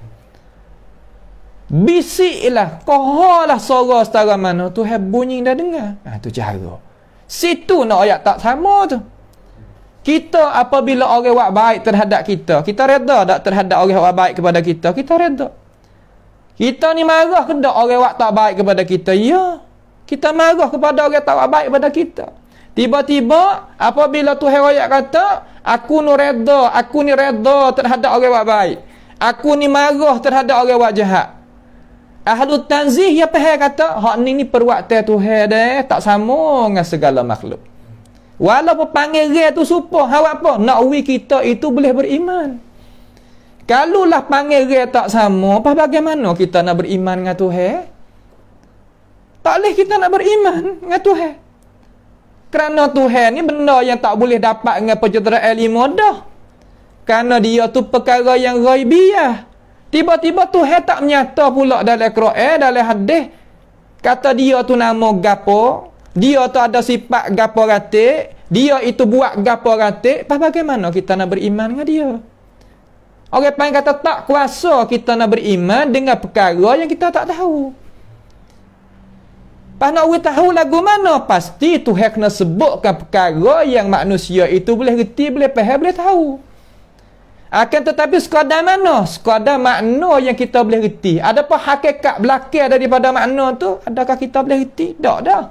Bisiklah, koholah suara setara mana Tuhan bunyi dah dengar. Tu cara. Situ nak ayat tak sama tu. Kita apabila orang buat baik terhadap kita reda tak terhadap orang buat baik kepada kita reda. Kita ni marah ke tak orang buat tak baik kepada kita? Ya. Kita marah kepada orang tak buat baik kepada kita. Tiba-tiba apabila Tuhan ayat kata, aku ni reda terhadap orang buat baik. Aku ni marah terhadap orang buat jahat. Ahlu tanzih ya faham kata hak ni perbuatan Tuhan dah tak sama dengan segala makhluk. Walaupun panggil dia tu supa, hak apa? Nak wi kita itu boleh beriman. Kalaulah panggil dia tak sama, apa bagaimana kita nak beriman dengan Tuhan? Tak boleh kita nak beriman dengan Tuhan. Kerana Tuhan ni benda yang tak boleh dapat dengan pencerahan ilmu dah. Kerana dia tu perkara yang ghaibiyah. Tiba-tiba Tuhan tak menyata pula dalam Quran, dalam hadis. Kata dia tu nama gapo, dia tu ada sifat gapo ratik, dia itu buat gapo ratik. Bagaimana kita nak beriman dengan dia? Orang panggil kata tak kuasa kita nak beriman dengan perkara yang kita tak tahu. Pas nak tahu lagu mana? Pasti Tuhan kena sebutkan perkara yang manusia itu boleh reti, boleh faham, boleh tahu. Akan tetapi sekadar mana? Sekadar makna yang kita boleh reti. Adapun hakikat belakang daripada makna tu, adakah kita boleh reti? Tak dah.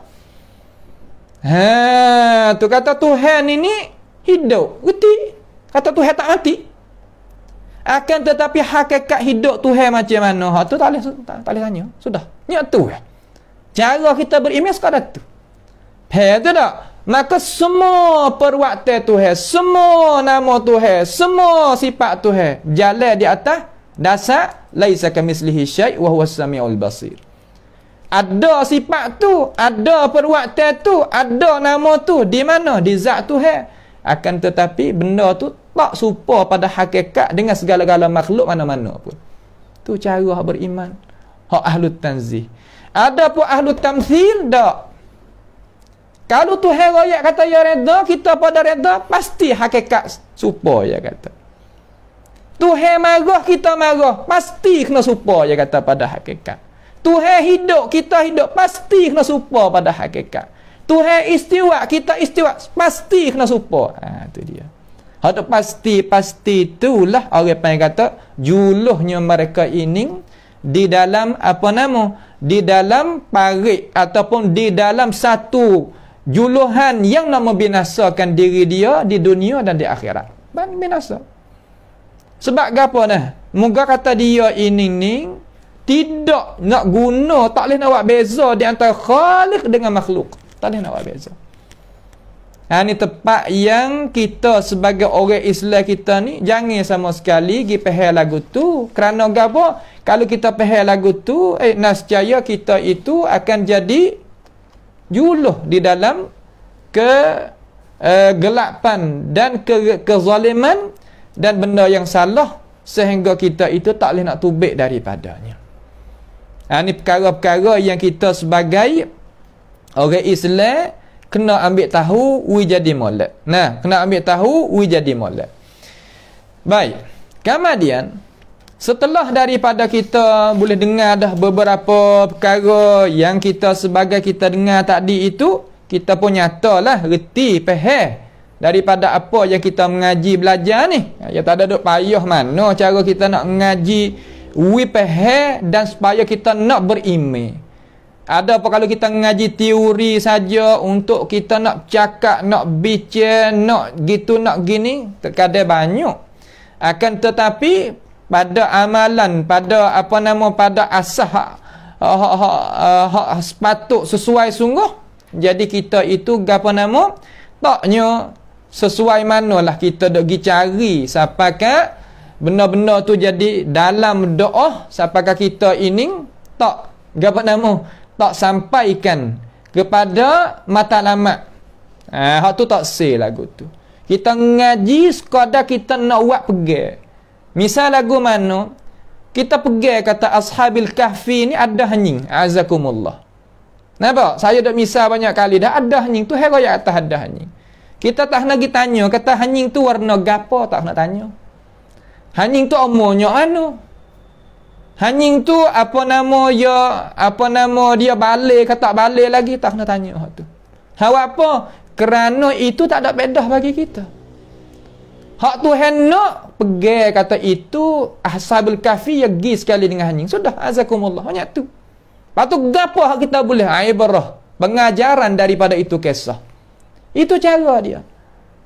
Tu kata Tuhan ini hidup, reti. Kata Tuhan tak mati. Akan tetapi hakikat hidup Tuhan macam mana? Tu tak boleh tanya. Sudah. Ni tu. Cara kita beriman sekadar tu. Faham tu tak? Maka semua perbuatan Tuhan, semua nama Tuhan, semua sifat Tuhan jalan di atas dasar laisa kamitslihi syai' wa huwas samiul basir. Ada sifat tu, ada perbuatan tu, ada nama tu di mana? Di zat Tuhan. Akan tetapi benda tu tak serupa pada hakikat dengan segala-gala makhluk mana-mana pun. Tu cara beriman hak ahlu tanzih. Ada pun ahlu tamthil tak. Kalau Tuhan royak kata ya reda, kita pada reda, pasti hakikat serupa ya kata. Tuhan marah, kita marah, pasti kena serupa ya kata pada hakikat. Tuhan hidup, kita hidup, pasti kena serupa pada hakikat. Tuhan istiwa, kita istiwa, pasti kena serupa. Itu dia. Hak pasti itulah orang panggil kata juluhnya mereka ini di dalam apa nama? Di dalam parit ataupun di dalam satu juluhan yang nak membinasakan diri dia di dunia dan di akhirat. Binasa. Sebab apa dah? Moga kata dia ini tidak nak guna, tak boleh nak buat beza di antara khaliq dengan makhluk. Tak boleh nak buat beza. Ini tempat yang kita sebagai orang Islam kita ni jangan sama sekali pergi faham lagu tu. Kerana apa? Kalau kita faham lagu tu, nascaya kita itu akan jadi juluh di dalam kegelapan dan kezaliman dan benda yang salah sehingga kita itu tak boleh nak tubik daripadanya. Ini perkara-perkara yang kita sebagai orang Islam kena ambil tahu wi jadi molek. Kena ambil tahu wi jadi molek. Baik. Kemudian setelah daripada kita boleh dengar dah beberapa perkara yang kita sebagai kita dengar tadi itu, kita pun nyatalah reti faham daripada apa yang kita mengaji belajar ni. Ya tak ada duk payah mana cara kita nak mengaji wi faham dan supaya kita nak beriman. Ada apa kalau kita mengaji teori saja untuk kita nak cakap, nak bicara, nak gitu, nak gini, terkadang banyak. Akan tetapi pada amalan, pada apa nama, pada asas sepatut sesuai sungguh. Jadi kita itu apa nama, taknya sesuai manalah kita dok pergi cari siapakah benda-benda tu jadi dalam doa, siapakah kita ini tak apa nama, tak sampaikan kepada matlamat. Hak tu tak say lagu tu. Kita ngaji sekadar kita nak buat pegang. Misal lagu mana kita pegang kata Ashabil Kahfi ni ada hanying, azakumullah. Nampak? Saya dah misal banyak kali dah ada hanying tu, hero yang atas ada hanying. Kita tak nak pergi tanya kata hanying tu warna gapo, tak nak tanya. Hanying tu umurnya anu. Hanying tu apa nama dia balik ke tak balik lagi, tak kena tanya hak tu. Hak apa? Kerana itu tak ada bedah bagi kita. Hak Tuhan nak pegang kata itu Ashabul Kahfi ya gi sekali dengan hanying. Sudah, azakumullah. Hanya tu. Patut gapo hak kita boleh ibrah, pengajaran daripada itu kisah. Itu cara dia.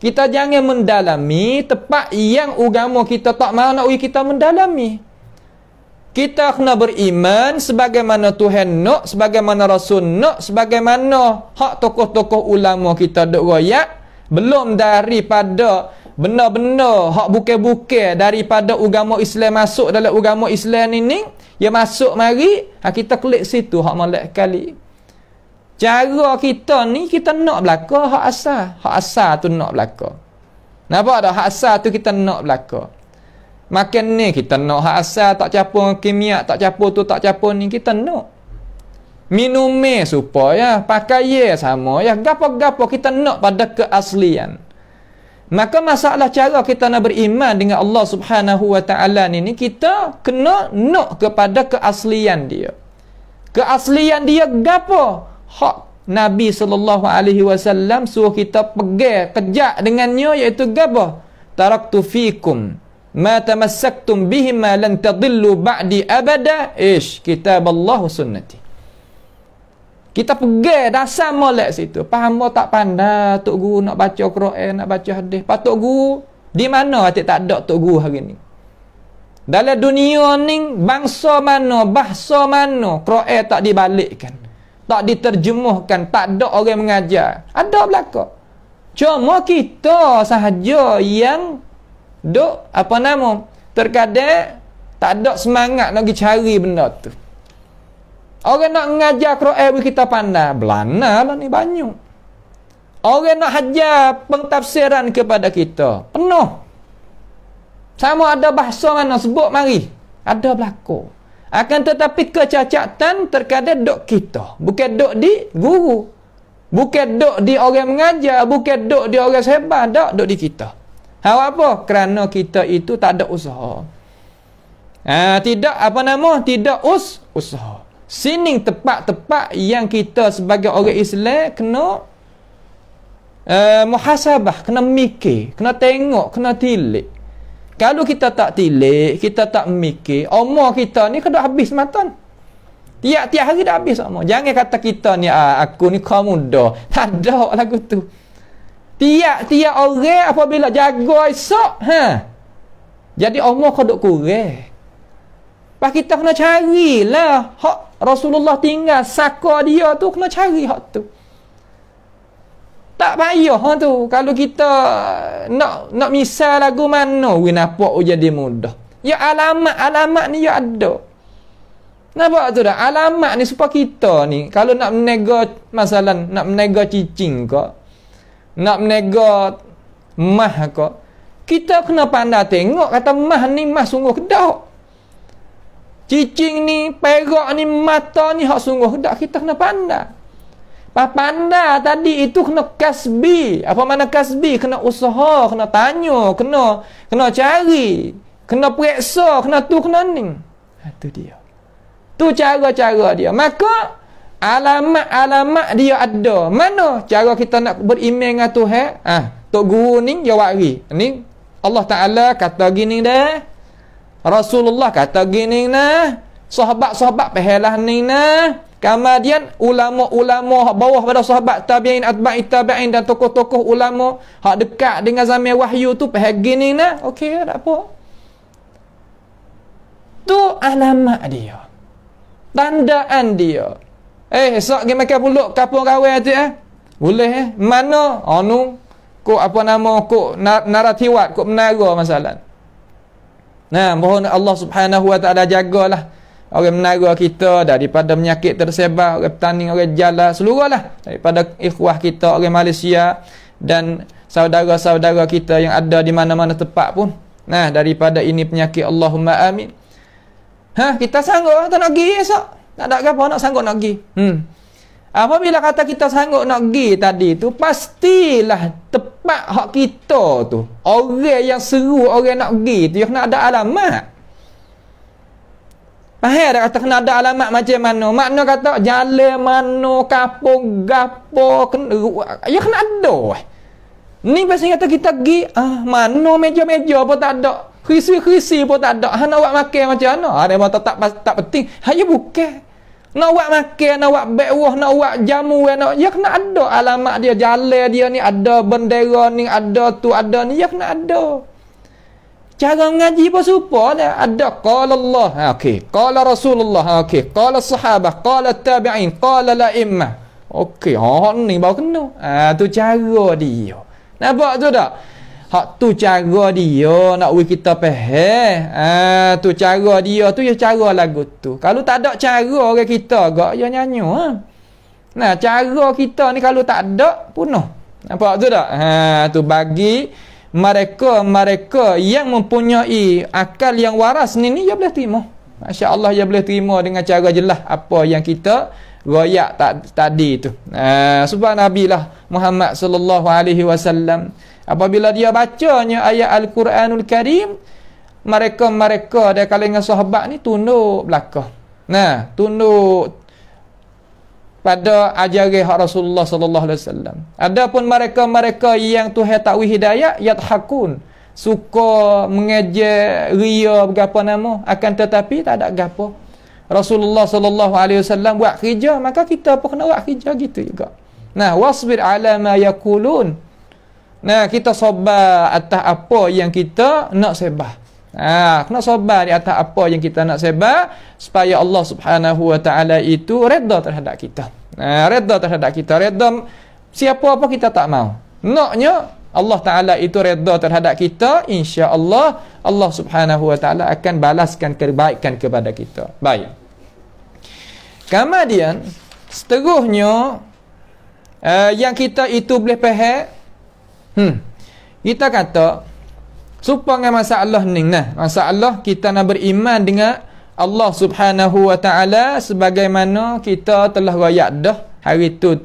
Kita jangan mendalami tempat yang agama kita tak mahu nak kita mendalami. Kita kena beriman sebagaimana Tuhan nak, sebagaimana Rasul nak, sebagaimana hak tokoh-tokoh ulama kita duk royak, belum daripada benda-benda hak bukan-bukan daripada agama Islam masuk dalam agama Islam ni, dia masuk mari, kita klik situ hak molek kali. Cara kita ni kita nak belaka hak asal tu nak belaka. Nampak tak? Hak asal tu kita nak belaka. Makan ni kita nak hak asal, tak campur kimia, tak campur tu, tak campur ni, kita nak. Minum supaya pakai sama ya, gapo-gapo kita nak pada keaslian. Maka masalah cara kita nak beriman dengan Allah Subhanahu wa taala ni kita kena nak kepada keaslian dia. Keaslian dia gapo? Hak Nabi sallallahu alaihi wasallam suruh kita pegang kejak dengannya, iaitu gapo? Taraktu fikum ma tamassaktum bihi ma lan tadillu ba'di abada, kitab Allah wa sunnati. Kita pegang dasar molek situ. Faham tak pandai tok guru nak baca Quran, nak baca hadis. Patut guru di mana tak ada tok guru hari ni? Dalam dunia ni bangsa mana, bahasa mana Quran tak dibalikkan, tak diterjemuhkan, tak ada orang mengajar. Ada belaka. Cuma kita sahaja yang duk terkadang tak ada semangat nak pergi cari benda tu. Orang nak mengajar Quran kita pandai, belana lah ni banyak. Orang nak hajar pentafsiran kepada kita, penuh. Sama ada bahasa mana sebut mari, ada belaka. Akan tetapi kecacatan terkadang duk kita, bukan duk di guru, bukan duk di orang mengajar, bukan duk di orang sebar, duk di kita. Apa? Kerana kita itu tak ada usaha. Tidak usaha. Sini tepat-tepat yang kita sebagai orang Islam kena muhasabah, kena mikir, kena tengok, kena tilik. Kalau kita tak tilik, kita tak mikir, umur kita ni kena habis matan. Tiap-tiap hari dah habis umur. Jangan kata kita ni aku ni kau muda. Tak ada lagu tu. Tiap-tiap orang apabila jaga esok, jadi umur kau duk kurang. Pak kita kena carilah hak Rasulullah tinggal saka dia tu, kena cari hak tu. Tak payah tu. Kalau kita nak misal lagu mana we nampak jadi mudah. Ya alamat ni ya ada. Nampak tu dah? Alamat ni supaya kita ni kalau nak menega masalah, nak menega cicing ke, nak menega mah ke, kita kena pandai tengok kata mah ni mah sungguh kedak. Cicing ni, perak ni, mata ni hak sungguh kedak, kita kena pandai. Pandai tadi itu kena kasbi. Apa mana kasbi? Kena usaha, kena tanya, kena cari, kena periksa, kena tu, kena ni. Itu dia. Tu cara-cara dia. Maka alamat-alamat dia ada. Mana cara kita nak beriman dengan Tuhan? Tok guru ni jawab lagi. Ni Allah Taala kata gini dah. Rasulullah kata gini nah. Sahabat-sahabat pahalah ni nah. Kemudian ulama-ulama hak bawah pada sahabat tabi'in, atba'i tabi'in dan tokoh-tokoh ulama hak dekat dengan zaman wahyu tu pahal gini nah. Okey, tak apa. Tu alamat dia. Tandaan dia. Esok pergi makan puluk kapung kawan tu boleh mana anu kok apa nama kok naratiwat kok menara masalah. Nah, mohon Allah Subhanahu wa taala jagalah orang menara kita daripada penyakit tersebar, orang petani, orang jala, seluruhlah daripada ikhwah kita orang Malaysia dan saudara-saudara kita yang ada di mana-mana tempat pun. Nah, daripada ini penyakit, Allahumma amin. Kita sanggup tak nak pergi esok? Tak ada apa nak sanggup nak pergi. Apabila kata kita sanggup nak pergi tadi tu, pastilah tepat hak kita tu. Orang yang seru orang nak pergi tu, yang kena ada alamat. Faham dah kata kena ada alamat macam mana? Makna kata jalan mana, kapung, gapo, ya kena ada. Ni pasal kata kita pergi, mana meja-meja pun tak ada. Krisi-krisi pun tak ada. Nak buat makan macam mana? Ada mata tak penting. Hanya bukan. Nak buat makan, nak buat bekwah, nak buat jamu, ya kena ada alamat dia, jalan dia ni ada bendera ni, ada tu, ada ni, ya kena ada. Cara mengaji pun serupa dah. Ada qala Allah, okey. Qala Rasulullah, okey. Qala sahabah, qala tabi'in, qala la'immah. Okey, ni baru kena. Tu cara dia. Nampak tu tak? Hak tu cara dia nak kita faham. Tu cara dia tu ya cara lagu tu. Kalau tak ada cara orang kita gak ya nyanyi. Nah, cara kita ni kalau tak ada punah. Nampak tu tak? Tu bagi mereka yang mempunyai akal yang waras ni ya boleh terima. Masya-Allah ya boleh terima dengan cara jelas apa yang kita royak tadi tu. Sebab Nabi lah Muhammad sallallahu alaihi wasallam apabila dia bacanya ayat Al-Quranul Karim, mereka dari kalangan sahabat ni tunduk belakang. Nah, tunduk pada ajaran Rasulullah sallallahu alaihi wasallam. Adapun mereka yang Tuhan takwil hidayah, yadhakun, suka mengejek, ria berapa nama, akan tetapi tak ada gapo. Rasulullah sallallahu alaihi wasallam buat kerja, maka kita pun kena buat kerja gitu juga. Nah, wasbir ala ma yaqulun. Nah, kita sabar atas apa yang kita nak sebah. Kena sabar di atas apa yang kita nak sebab supaya Allah Subhanahu wa taala itu redha terhadap kita. Redha terhadap kita. Redha siapa apa kita tak mau. Naknya Allah taala itu redha terhadap kita, insya-Allah Allah Subhanahu wa taala akan balaskan kebaikan kepada kita. Baik. Kemudian seterusnya yang kita itu boleh faham, kita kata supaya masalah ni, masalah kita nak beriman dengan Allah Subhanahu wa taala sebagaimana kita telah royak dah hari tu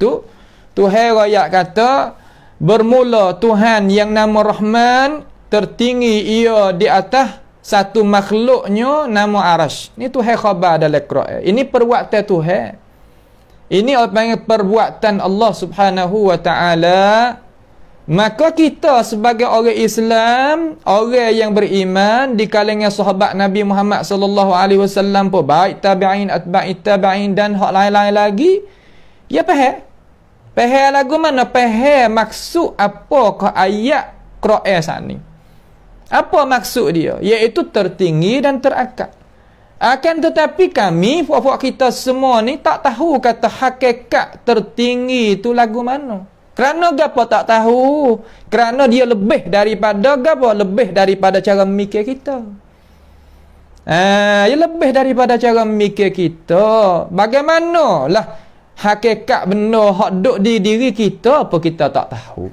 Tuhan royak kata bermula Tuhan yang nama Rahman, tertinggi ia di atas satu makhluknya nama Arash. Ni Tuhan khabar dalam Quran. Ini perbuatan Tuhan. Ini apa yang perbuatan Allah Subhanahu wa taala. Maka kita sebagai orang Islam, orang yang beriman di kalangan sahabat Nabi Muhammad sallallahu alaihi wasallam pun baik tabi'in, atba'it tabi'in dan hak lain-lain lagi, ya faham. Faham lagu mana? Faham maksud apakah ayat Quran sani. Apa maksud dia? Iaitu tertinggi dan terakal. Akan tetapi kami, puak-puak kita semua ni tak tahu kata hakikat tertinggi itu lagu mana. Kerana gapo tak tahu? Kerana dia lebih daripada gapo? Lebih daripada cara memikir kita. Dia lebih daripada cara memikir kita. Bagaimanalah hakikat benda hak duk di diri kita apa kita tak tahu.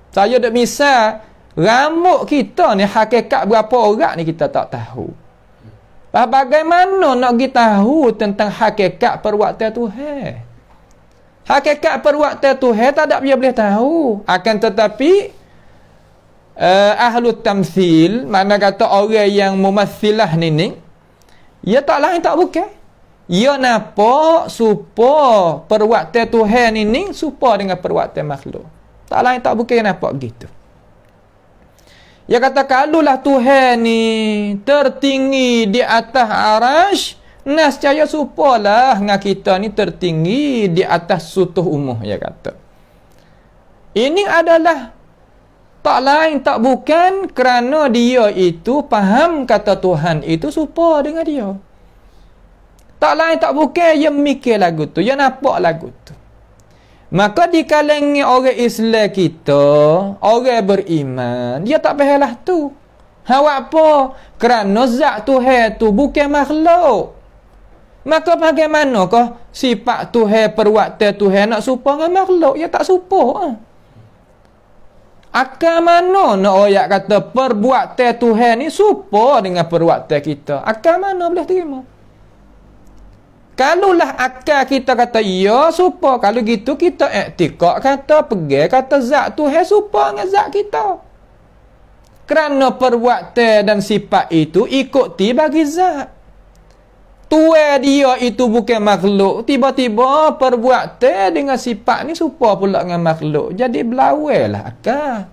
Saya dak misal rambut kita ni hakikat berapa orang ni kita tak tahu. Bagaimana nak kita tahu tentang hakikat perbuatan Tuhan? Hakikat perbuatan Tuhan tak ada dia boleh tahu. Akan tetapi ahlu tamthil, mana kata orang yang mumathilah ni ia tak lain tak bukan. Ia nampak serupa perbuatan Tuhan ni serupa dengan perbuatan makhluk. Tak lain tak bukan nampak gitu. Ia kata kalulah Tuhan ni tertinggi di atas arash, nescaya supalah dengan kita ni tertinggi di atas sutuh umuh, dia kata. Ini adalah tak lain tak bukan kerana dia itu faham kata Tuhan itu serupa dengan dia. Tak lain tak bukan dia mikir lagu tu, dia nampak lagu tu. Maka di kalangan orang Islam kita, orang beriman, dia tak fahamlah tu. Awak apa? Kerana zat Tuhan tu bukan makhluk. Maka bagaimanakah sifat Tuhan, perbuatan Tuhan nak serupa dengan makhluk? Ya tak serupa. Akal mana nak orang kata perbuatan Tuhan ni serupa dengan perbuatan kita? Akal mana boleh terima? Kalulah akal kita kata ya serupa, kalau gitu kita iktikad kata pegang kata zat Tuhan serupa dengan zat kita. Kerana perbuatan dan sifat itu ikuti bagi zat. Tuan dia itu bukan makhluk. Tiba-tiba perbuatan dengan sifat ni serupa pula dengan makhluk. Jadi belawai lah akal.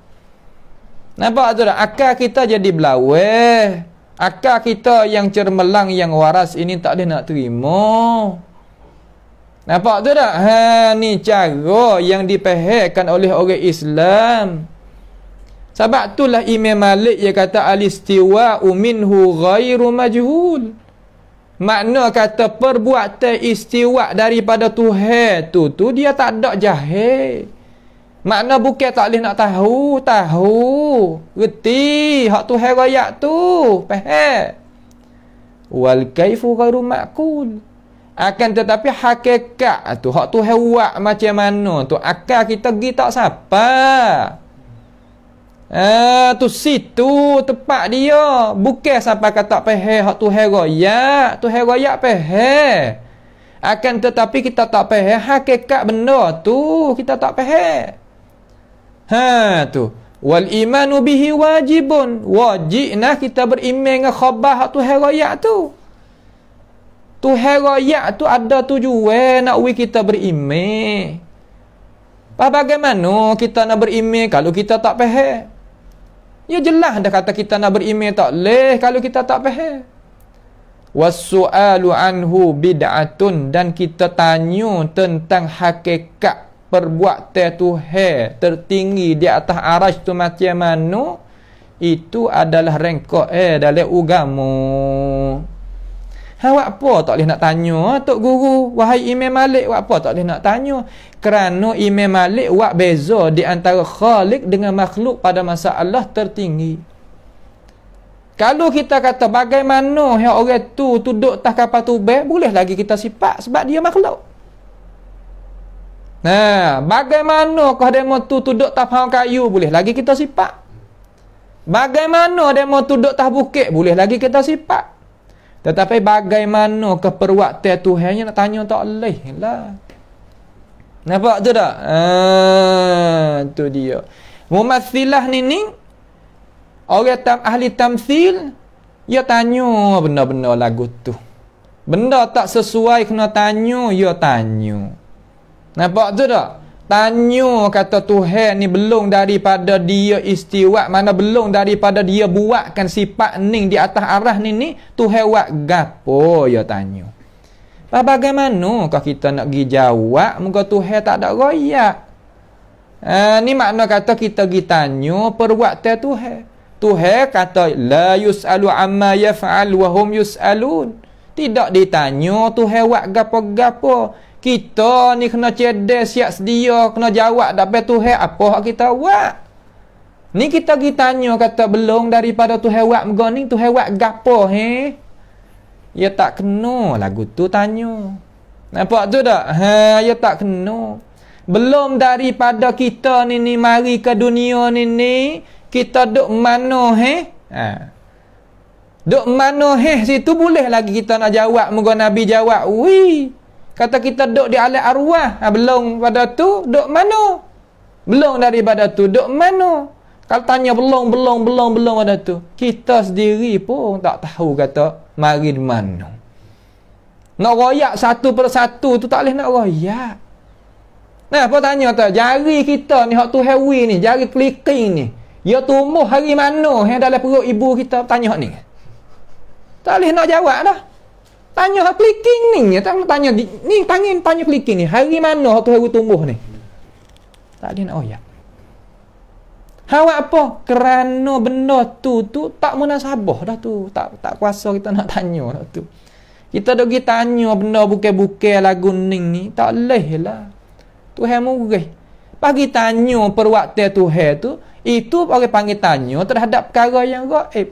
Nampak tu tak? Akal kita jadi belawai. Akal kita yang cermelang, yang waras ini tak boleh nak terima. Nampak tu tak? Ni cara yang dipahamkan oleh orang Islam. Sebab itulah Imam Malik dia kata al-istiwa'u minhu ghairu majhul. Makna kata perbuatan istiwa daripada Tuhan tu dia tak ada jahil. Makna bukan tak boleh nak tahu. Reti hak Tuhan rakyat tu. Faham? Wal kaifu ghairu ma'qul. Akan tetapi hakikat tu hak Tuhan buat macam mana tu akal kita pergi tak siapa. Tu situ tempat dia. Bukan sampai kata faham hak Tuhan rakyat. Tuhan rakyat faham. Akan tetapi kita tak faham hakikat benda tu. Kita tak faham. Tu. Wal imanu bihi wajibun. Wajiblah kita beriman dengan khabar hak Tuhan rakyat tu. Tuhan rakyat tu ada tujuan nak kita beriman. Bagaimana kita nak beriman kalau kita tak faham? Ya jelas dah kata kita nak beriman tak leh kalau kita tak faham. Was-su'alu anhu bid'atun, dan kita tanya tentang hakikat perbuatan Tuhan tertinggi di atas arasy tu macam mana, itu adalah rengkok dalam agama. Awak apa tak boleh nak tanya Tok Guru? Wahai Imam Malik, awak apa tak boleh nak tanya? Kerana Imam Malik awak beza di antara Khalik dengan makhluk pada masalah tertinggi. Kalau kita kata bagaimana yang orang tu duduk atas kapal tubek, boleh lagi kita sifat sebab dia makhluk. Bagaimana kau demo tu duduk atas pohon kayu, boleh lagi kita sifat. Bagaimana demo tu duduk atas bukit, boleh lagi kita sifat. Tetapi bagaimana keperbuatan Tuhan nak tanya tak boleh lah. Nampak tu tak? Tu dia. Mumatsilah ni orang ahli tamsil, dia tanya benda-benda lagu tu. Benda tak sesuai kena tanya, dia tanya. Nampak tu tak? Tanya kata Tuhan ni belum daripada dia istiwa, mana belum daripada dia buatkan sifat ni di atas arah ni Tuhan buat gapo, dia tanya. Bagaimana kalau kita nak pergi jawab muka Tuhan tak ada royak? Ni makna kata kita pergi tanya perbuatan Tuhan. Tuhan kata la yus'alu amma yaf'al wa hum yus'alun. Tidak ditanya Tuhan buat gapo-gapo. Kita ni kena cerdas, siap sedia, kena jawab dapat Tuhan apa hak kita buat. Ni kita pergi tanya kata belum daripada Tuhan buat muka ni, Tuhan buat gapo Ya tak kena lagu tu tanya. Nampak tu tak? Ya tak kena. Belum daripada kita ni mari ke dunia ni kita duk mana duk mana situ boleh lagi kita nak jawab muka Nabi jawab. Kata kita duk di alam arwah. Belum pada tu duk mana? Belum daripada tu duk mana? Kalau tanya belum pada tu, kita sendiri pun tak tahu kata mari di mana. Nak royak satu persatu tu tak boleh nak royak. Apa tanya tu? Jari kita ni hak tu hewi ni, jari keliking ni. Ya tumbuh hari mana yang dalam perut ibu kita, tanya hak ni. Tak boleh nak jawab dah. Tanya hak keliking ni, tanya ni tanya keliking ni, hari mana hak tu hewi tumbuh ni. Tak boleh nak royak. Awak apa? Kerana benda tu tak munasabah dah tu. Tak kuasa kita nak tanya dah tu. Kita dok pergi tanya benda bukan-bukan lagu ni, tak boleh lah. Tuhan murih. Bagi tanya perbuatan Tuhan tu, itu orang panggil tanya terhadap perkara yang gaib.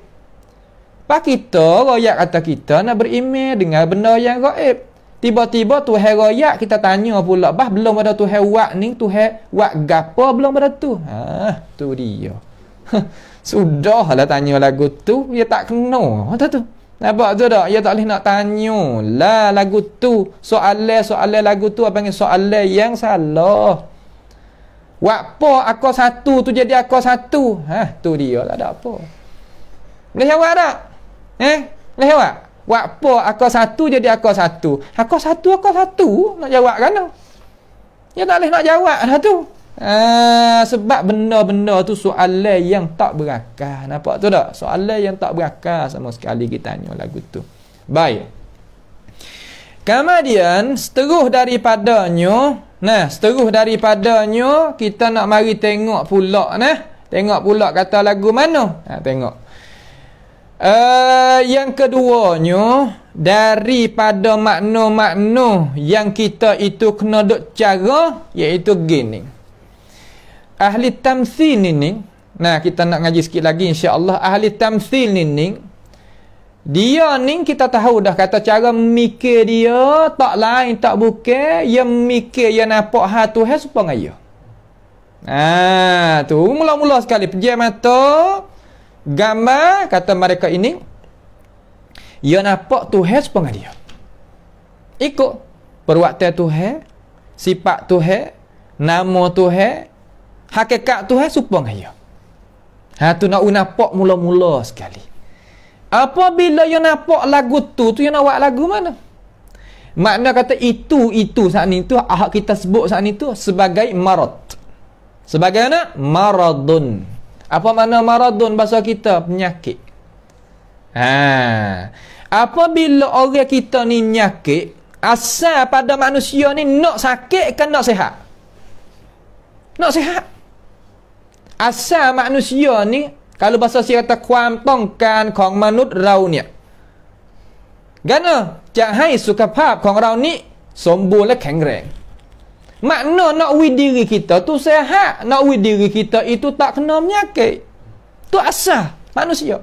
Pak kita royak kata kita nak beriman dengan benda yang gaib. Tiba-tiba Tuhan royak kita tanya pula, belum ada Tuhan buat ni, Tuhan buat gapo belum ada tu. Tu dia. Sudahlah tanya lagu tu, dia tak kena. Tu. Nampak tu tak? Dia tak boleh nak tanya lah lagu tu. Soalan lagu tu apa panggil soalan yang salah. Apa aku satu tu jadi aku satu. Tu dia lah, ada apa. Boleh jawab tak? Boleh jawab? Apa akal satu jadi akal satu? Akal satu nak jawab kan? Ya tak boleh nak jawab dah tu. Sebab benda-benda tu soalan yang tak berakal. Nampak tu tak? Soalan yang tak berakal sama sekali kita tanya lagu tu. Baik. Kemudian seterus daripadanya, kita nak mari tengok pula Tengok pula kata lagu mana? Tengok. Yang keduanya, daripada makna-makna yang kita itu kena duk cara, iaitu gini. Ahli tamthil ni, kita nak ngaji sikit lagi insya-Allah. Ahli tamthil ni, dia ni kita tahu dah kata cara mikir dia tak lain tak bukan yang mikir yang nampak hal Tuhan supaya ngaya. Tu mula-mula sekali pejam mata gambar kata mereka ini dia nampak Tuhan supaya dia. Ikut perbuatan Tuhan, sifat Tuhan, nama Tuhan, hakikat Tuhan supaya ngaya. Tu nak nampak mula-mula sekali. Apabila you nampak lagu tu you nak buat lagu mana? Makna kata itu saat ni tu ahak kita sebut saat ni tu sebagai marad. Sebagai mana? Maradun. Apa makna maradun bahasa kita? Penyakit. Apabila orang kita ni penyakit, asal pada manusia ni nak sakit kan nak sihat? Nak sihat. Asal manusia ni kalau bahasa saya kataความต้องการของมนุษย์เราเนี่ยจะให้สุขภาพของเรานี่สมบูรณ์และแข็งแรง makna nak diri kita tu sehat, nak diri kita itu tak kena penyakit. Tu asal manusia.